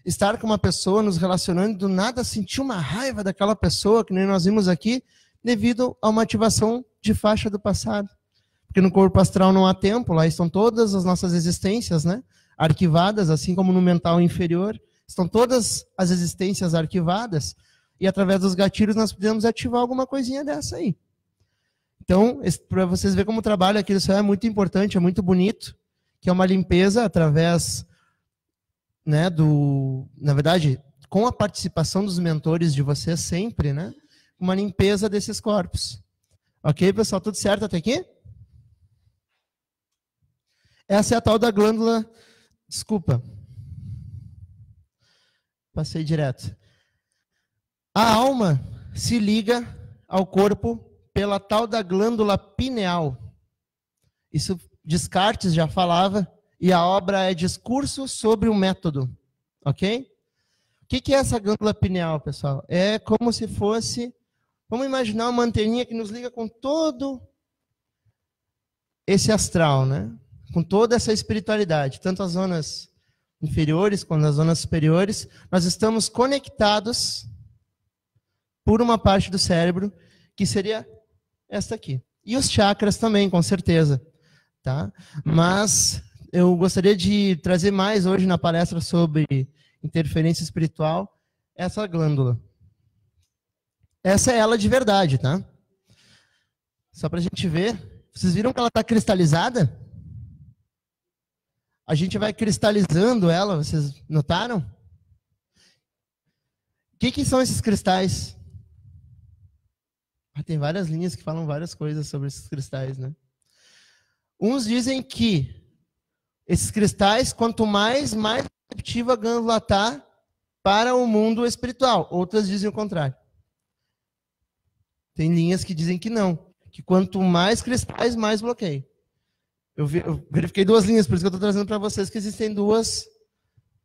estar com uma pessoa nos relacionando e do nada sentir uma raiva daquela pessoa, que nem nós vimos aqui, devido a uma ativação de faixa do passado. Porque no corpo astral não há tempo, lá estão todas as nossas existências, né? Arquivadas, assim como no mental inferior, estão todas as existências arquivadas, e através dos gatilhos nós podemos ativar alguma coisinha dessa aí. Então, para vocês verem como o trabalho aqui do céu é muito importante, é muito bonito, que é uma limpeza através, né, na verdade, com a participação dos mentores de vocês sempre, né, uma limpeza desses corpos. Ok, pessoal? Tudo certo até aqui? Essa é a tal da glândula... Desculpa. Passei direto. A alma se liga ao corpo pela tal da glândula pineal. Isso Descartes já falava, e a obra é Discurso sobre o Método. Ok? O que é essa glândula pineal, pessoal? É como se fosse... Vamos imaginar uma anteninha que nos liga com todo esse astral, né? Com toda essa espiritualidade, tanto as zonas inferiores quanto as zonas superiores. Nós estamos conectados por uma parte do cérebro, que seria esta aqui. E os chakras também, com certeza. Tá? Mas eu gostaria de trazer mais hoje na palestra sobre interferência espiritual, essa glândula. Essa é ela de verdade, tá? Só para a gente ver. Vocês viram que ela está cristalizada? A gente vai cristalizando ela, vocês notaram? O que são esses cristais? Tem várias linhas que falam várias coisas sobre esses cristais, né? Uns dizem que esses cristais, quanto mais receptiva a glândula está para o mundo espiritual. Outras dizem o contrário. Tem linhas que dizem que não. Que quanto mais cristais, mais bloqueio. Eu verifiquei duas linhas, por isso que eu estou trazendo para vocês que existem duas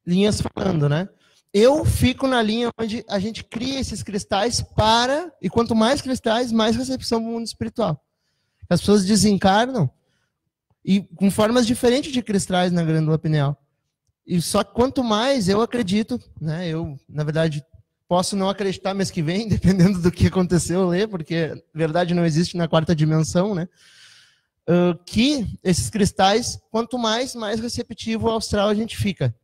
linhas falando, né? Eu fico na linha onde a gente cria esses cristais e quanto mais cristais, mais recepção do mundo espiritual. As pessoas desencarnam e com formas diferentes de cristais na glândula pineal. E só que quanto mais eu acredito, né? Eu, na verdade, posso não acreditar mês que vem, dependendo do que aconteceu, ler, porque verdade não existe na quarta dimensão, né? Que esses cristais, quanto mais receptivo ao astral a gente fica.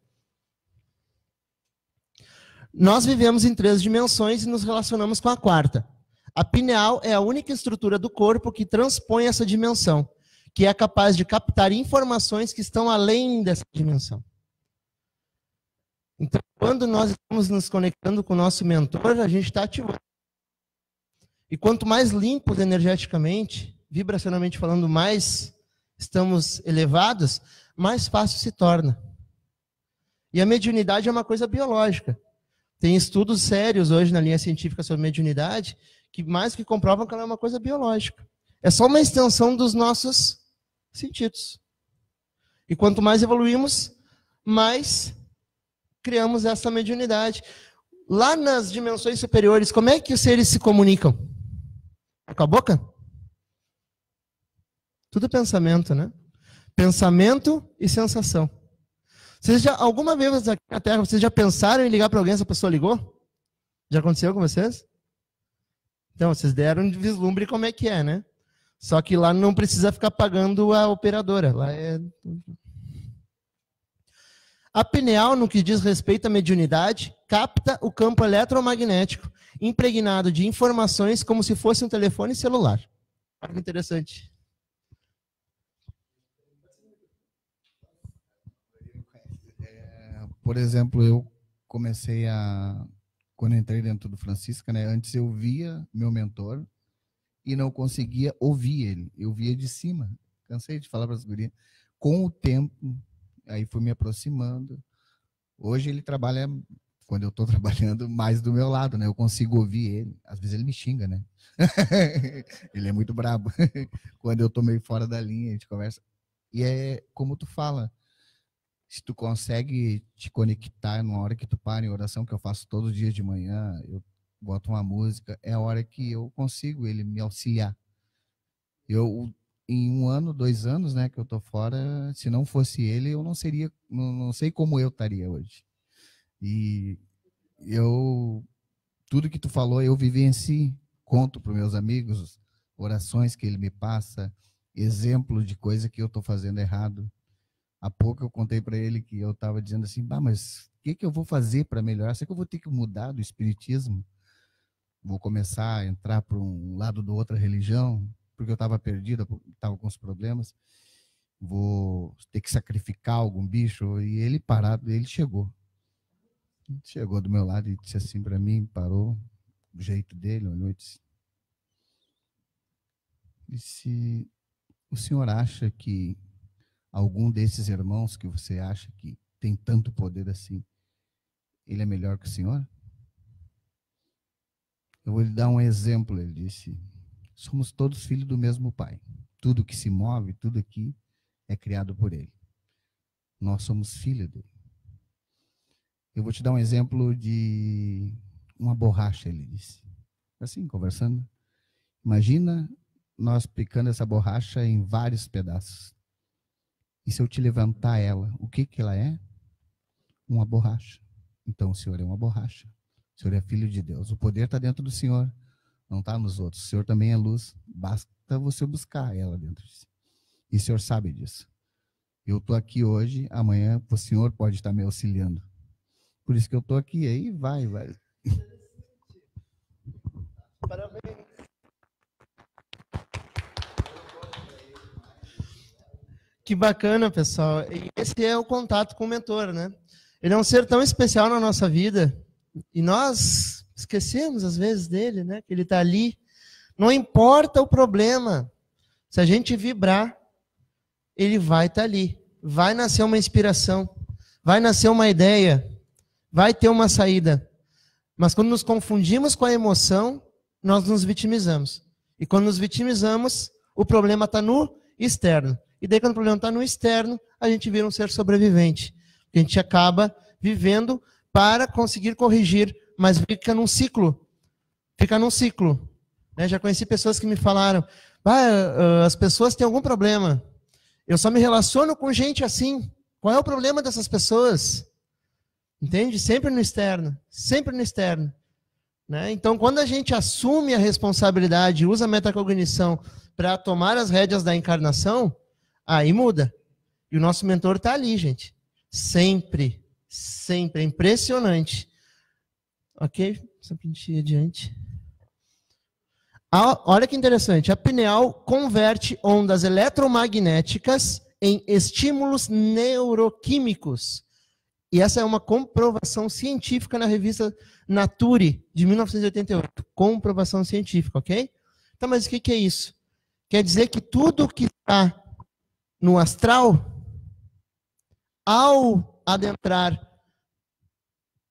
Nós vivemos em 3 dimensões e nos relacionamos com a quarta. A pineal é a única estrutura do corpo que transpõe essa dimensão, que é capaz de captar informações que estão além dessa dimensão. Então, quando nós estamos nos conectando com o nosso mentor, a gente está ativando. E quanto mais limpos energeticamente, vibracionalmente falando, mais estamos elevados, mais fácil se torna. E a mediunidade é uma coisa biológica. Tem estudos sérios hoje na linha científica sobre mediunidade que mais que comprovam que ela é uma coisa biológica. É só uma extensão dos nossos sentidos. E quanto mais evoluímos, mais criamos essa mediunidade. Lá nas dimensões superiores, como é que os seres se comunicam? Com a boca? Tudo pensamento, né? Pensamento e sensação. Vocês já, alguma vez aqui na Terra, vocês já pensaram em ligar para alguém, essa pessoa ligou? Já aconteceu com vocês? Então, vocês deram um vislumbre como é que é, né? Só que lá não precisa ficar pagando a operadora. Lá é... A pineal, no que diz respeito à mediunidade, capta o campo eletromagnético, impregnado de informações como se fosse um telefone celular. Olha que interessante. Por exemplo, eu comecei quando entrei dentro do Francisca, né? Antes eu via meu mentor e não conseguia ouvir ele. Eu via de cima. Cansei de falar para as gurias. Com o tempo, aí fui me aproximando. Hoje ele trabalha quando eu tô trabalhando mais do meu lado, né? Eu consigo ouvir ele. Às vezes ele me xinga, né? Ele é muito brabo. Quando eu tô meio fora da linha, a gente conversa. E é como tu fala, se tu consegue te conectar numa hora que tu para em oração, que eu faço todos os dias de manhã, eu boto uma música, é a hora que eu consigo ele me auxiliar. Eu, em 1 ano, 2 anos, né, que eu tô fora, se não fosse ele, eu não seria, não sei como eu estaria hoje. E tudo que tu falou, eu vivencio, conto para meus amigos, orações que ele me passa, exemplo de coisa que eu tô fazendo errado. Há pouco eu contei para ele que eu estava dizendo assim, mas o que eu vou fazer para melhorar? Será que eu vou ter que mudar do espiritismo? Vou começar a entrar para um lado da outra religião? Porque eu estava perdido, estava com os problemas. Vou ter que sacrificar algum bicho? E ele parado, ele chegou. Chegou do meu lado e disse assim para mim, parou, do jeito dele, olhou e disse, o senhor acha que algum desses irmãos que você acha que tem tanto poder assim, ele é melhor que o senhor? Eu vou lhe dar um exemplo, ele disse, somos todos filhos do mesmo pai. Tudo que se move, tudo aqui é criado por ele. Nós somos filhos dele. Eu vou te dar um exemplo de uma borracha, ele disse. Assim, conversando. Imagina nós picando essa borracha em vários pedaços. E se eu te levantar ela, o que ela é? Uma borracha. Então o Senhor é uma borracha. O Senhor é filho de Deus. O poder está dentro do Senhor, não está nos outros. O Senhor também é luz. Basta você buscar ela dentro de si. E o Senhor sabe disso. Eu estou aqui hoje, amanhã o Senhor pode estar me auxiliando. Por isso que eu estou aqui. Aí vai. Parabéns. Que bacana, pessoal. E esse é o contato com o mentor, né? Ele é um ser tão especial na nossa vida e nós esquecemos às vezes dele, né? Que ele está ali. Não importa o problema. Se a gente vibrar, ele vai estar ali. Vai nascer uma inspiração. Vai nascer uma ideia. Vai ter uma saída. Mas quando nos confundimos com a emoção, nós nos vitimizamos. E quando nos vitimizamos, o problema está no externo. E daí, quando o problema está no externo, a gente vira um ser sobrevivente. A gente acaba vivendo para conseguir corrigir, mas fica num ciclo. Fica num ciclo. Né? Já conheci pessoas que me falaram, as pessoas têm algum problema. Eu só me relaciono com gente assim. Qual é o problema dessas pessoas? Entende? Sempre no externo. Sempre no externo. Né? Então, quando a gente assume a responsabilidade, usa a metacognição para tomar as rédeas da encarnação, aí muda. E o nosso mentor está ali, gente. Sempre. Sempre. É impressionante. Ok? Só para a gente ir adiante. Olha que interessante. A pineal converte ondas eletromagnéticas em estímulos neuroquímicos. E essa é uma comprovação científica na revista Nature, de 1988. Comprovação científica, ok? Então, mas o que é isso? Quer dizer que tudo que está no astral, ao adentrar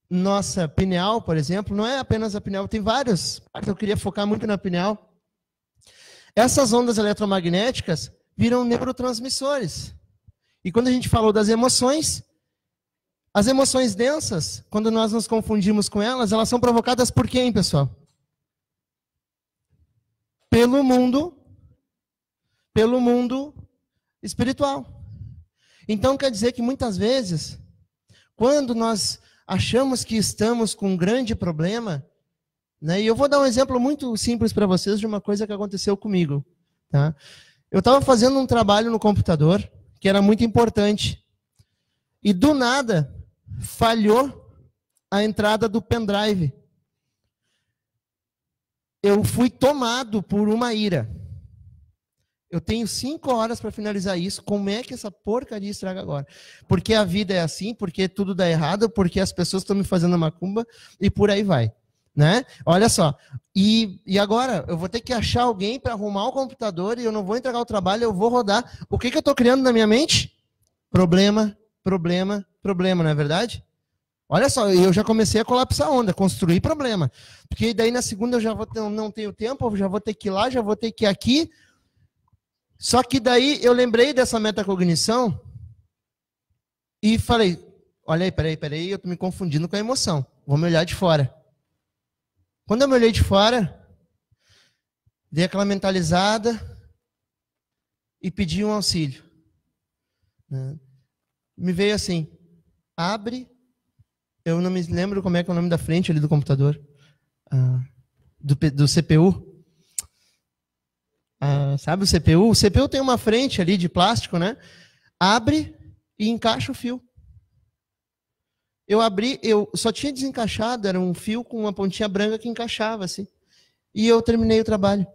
nossa pineal, por exemplo, não é apenas a pineal, tem várias partes, eu queria focar muito na pineal. Essas ondas eletromagnéticas viram neurotransmissores. E quando a gente falou das emoções, as emoções densas, quando nós nos confundimos com elas, elas são provocadas por quem, pessoal? Pelo mundo espiritual. Então quer dizer que muitas vezes, quando nós achamos que estamos com um grande problema, né, e eu vou dar um exemplo muito simples para vocês de uma coisa que aconteceu comigo. Tá? Eu estava fazendo um trabalho no computador, que era muito importante, e do nada falhou a entrada do pendrive. Eu fui tomado por uma ira. Eu tenho 5 horas para finalizar isso. Como é que essa porcaria estraga agora? Porque a vida é assim, porque tudo dá errado, porque as pessoas estão me fazendo macumba e por aí vai. Né? Olha só. E agora? Eu vou ter que achar alguém para arrumar o computador e eu não vou entregar o trabalho, eu vou rodar. O que eu estou criando na minha mente? Problema, não é verdade? Olha só, eu já comecei a colapsar a onda, construir problema. Porque daí na segunda eu já não tenho tempo, eu já vou ter que ir lá, já vou ter que ir aqui. Só que daí eu lembrei dessa metacognição e falei, olha aí, peraí, eu tô me confundindo com a emoção. Vou me olhar de fora. Quando eu me olhei de fora, dei aquela mentalizada e pedi um auxílio. Me veio assim, abre, eu não me lembro como é que é o nome da frente ali do computador, do CPU. Sabe o CPU? O CPU tem uma frente ali de plástico, né? Abre e encaixa o fio. Eu abri, eu só tinha desencaixado, era um fio com uma pontinha branca que encaixava assim. E eu terminei o trabalho.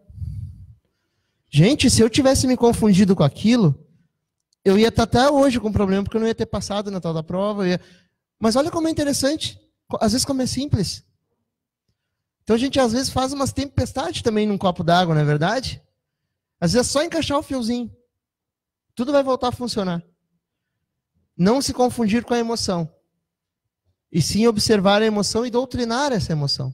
Gente, se eu tivesse me confundido com aquilo, eu ia estar até hoje com problema, porque eu não ia ter passado na tal da prova. Mas olha como é interessante. Às vezes como é simples. Então a gente às vezes faz umas tempestades também num copo d'água, não é verdade? Às vezes é só encaixar o fiozinho. Tudo vai voltar a funcionar. Não se confundir com a emoção. E sim observar a emoção e doutrinar essa emoção.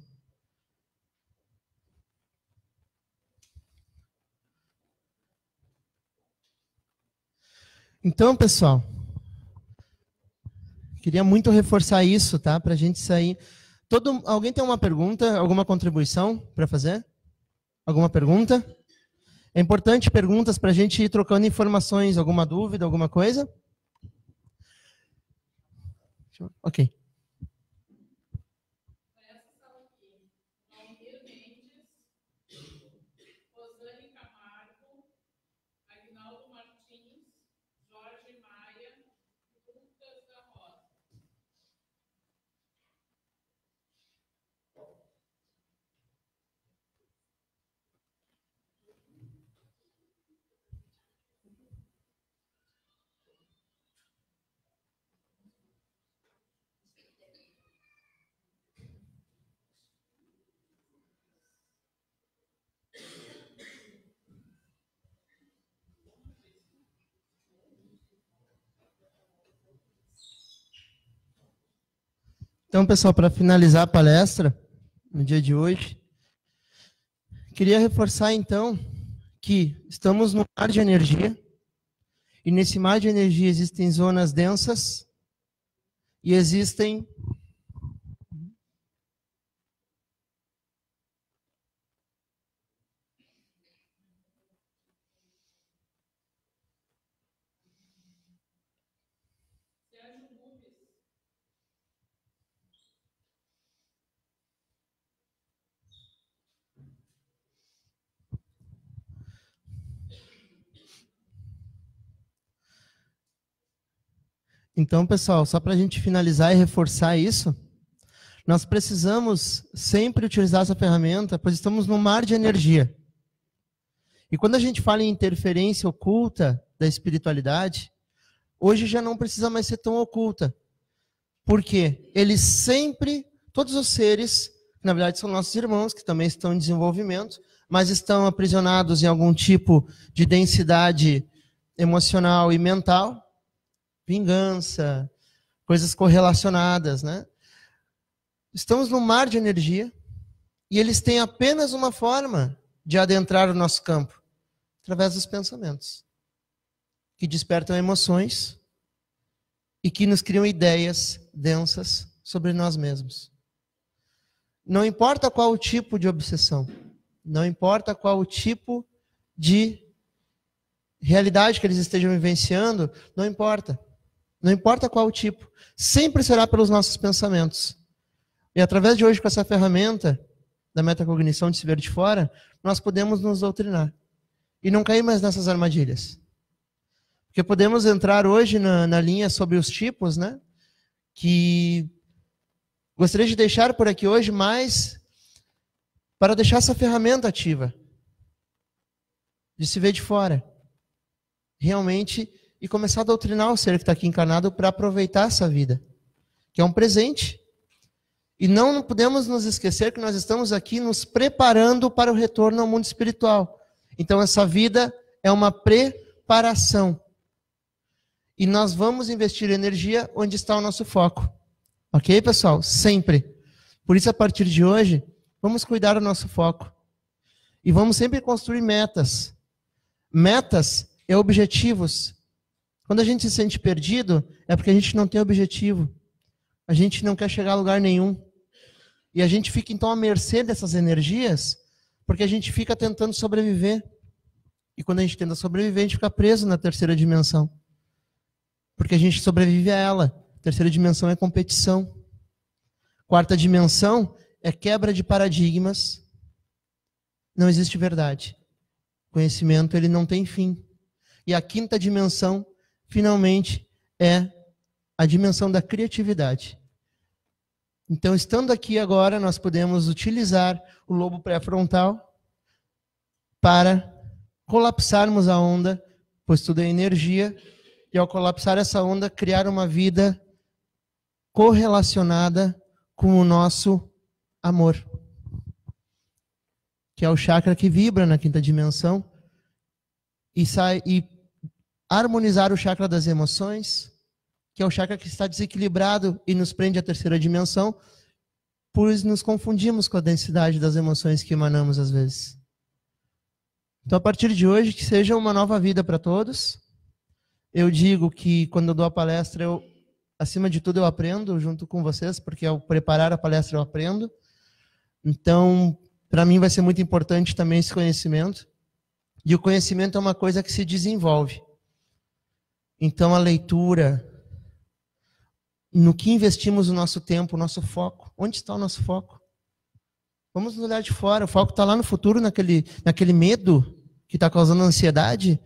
Então, pessoal, queria muito reforçar isso, tá? Para a gente sair. Alguém tem uma pergunta, alguma contribuição para fazer? Alguma pergunta? É importante perguntas para a gente ir trocando informações, alguma dúvida, alguma coisa? Ok. Então, pessoal, para finalizar a palestra, no dia de hoje, queria reforçar, então, que estamos no mar de energia, e nesse mar de energia existem zonas densas, e existem Então, pessoal, só para a gente finalizar e reforçar isso, nós precisamos sempre utilizar essa ferramenta, pois estamos num mar de energia. E quando a gente fala em interferência oculta da espiritualidade, hoje já não precisa mais ser tão oculta. Porque eles sempre, todos os seres, na verdade são nossos irmãos, que também estão em desenvolvimento, mas estão aprisionados em algum tipo de densidade emocional e mental, vingança, coisas correlacionadas, né? Estamos num mar de energia e eles têm apenas uma forma de adentrar o nosso campo, através dos pensamentos, que despertam emoções e que nos criam ideias densas sobre nós mesmos. Não importa qual o tipo de obsessão, não importa qual o tipo de realidade que eles estejam vivenciando, não importa. Não importa qual o tipo, sempre será pelos nossos pensamentos. E através de hoje, com essa ferramenta da metacognição de se ver de fora, nós podemos nos doutrinar e não cair mais nessas armadilhas. Porque podemos entrar hoje na linha sobre os tipos, né? Que gostaria de deixar por aqui hoje, mais para deixar essa ferramenta ativa de se ver de fora. Realmente, e começar a doutrinar o ser que está aqui encarnado para aproveitar essa vida, que é um presente. E não podemos nos esquecer que nós estamos aqui nos preparando para o retorno ao mundo espiritual. Então essa vida é uma preparação. E nós vamos investir energia onde está o nosso foco. Ok, pessoal? Sempre. Por isso, a partir de hoje, vamos cuidar do nosso foco. E vamos sempre construir metas. Metas e objetivos. Quando a gente se sente perdido, é porque a gente não tem objetivo. A gente não quer chegar a lugar nenhum. E a gente fica, então, à mercê dessas energias, porque a gente fica tentando sobreviver. E quando a gente tenta sobreviver, a gente fica preso na terceira dimensão. Porque a gente sobrevive a ela. Terceira dimensão é competição. Quarta dimensão é quebra de paradigmas. Não existe verdade. Conhecimento, ele não tem fim. E a quinta dimensão, finalmente, é a dimensão da criatividade. Então, estando aqui agora, nós podemos utilizar o lobo pré-frontal para colapsarmos a onda, pois tudo é energia, e ao colapsar essa onda, criar uma vida correlacionada com o nosso amor, que é o chakra que vibra na quinta dimensão, e harmonizar o chakra das emoções, que é o chakra que está desequilibrado e nos prende à terceira dimensão, pois nos confundimos com a densidade das emoções que emanamos às vezes. Então, a partir de hoje, que seja uma nova vida para todos. Eu digo que quando eu dou a palestra, acima de tudo, eu aprendo junto com vocês, porque ao preparar a palestra eu aprendo. Então, para mim vai ser muito importante também esse conhecimento. E o conhecimento é uma coisa que se desenvolve. Então, a leitura, no que investimos o nosso tempo, o nosso foco. Onde está o nosso foco? Vamos olhar de fora. O foco está lá no futuro, naquele medo que está causando ansiedade?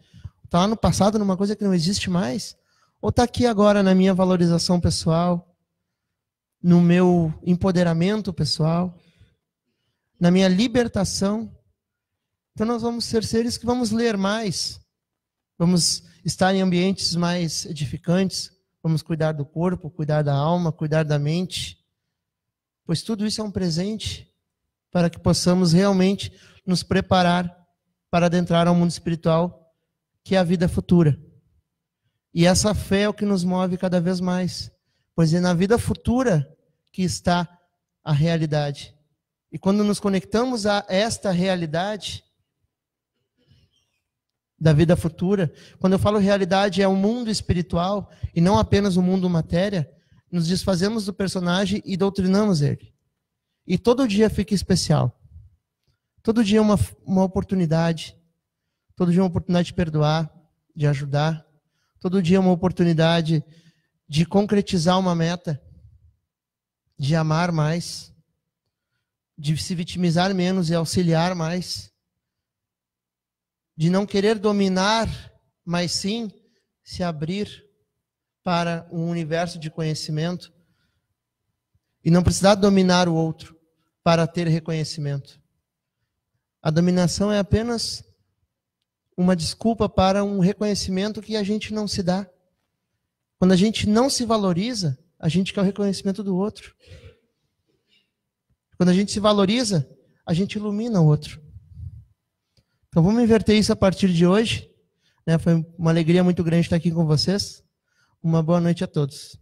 Está lá no passado, numa coisa que não existe mais? Ou está aqui agora na minha valorização pessoal, no meu empoderamento pessoal, na minha libertação? Então nós vamos ser seres que vamos ler mais, vamos estar em ambientes mais edificantes, vamos cuidar do corpo, cuidar da alma, cuidar da mente, pois tudo isso é um presente para que possamos realmente nos preparar para adentrar ao mundo espiritual, que é a vida futura. E essa fé é o que nos move cada vez mais, pois é na vida futura que está a realidade. E quando nos conectamos a esta realidade da vida futura, quando eu falo realidade, é o mundo espiritual e não apenas o mundo matéria, nos desfazemos do personagem e doutrinamos ele. E todo dia fica especial. Todo dia é uma oportunidade. Todo dia é uma oportunidade de perdoar, de ajudar. Todo dia é uma oportunidade de concretizar uma meta, de amar mais, de se vitimizar menos e auxiliar mais, de não querer dominar, mas sim se abrir para um universo de conhecimento e não precisar dominar o outro para ter reconhecimento. A dominação é apenas uma desculpa para um reconhecimento que a gente não se dá. Quando a gente não se valoriza, a gente quer o reconhecimento do outro. Quando a gente se valoriza, a gente ilumina o outro. Então vamos inverter isso a partir de hoje. Foi uma alegria muito grande estar aqui com vocês. Uma boa noite a todos.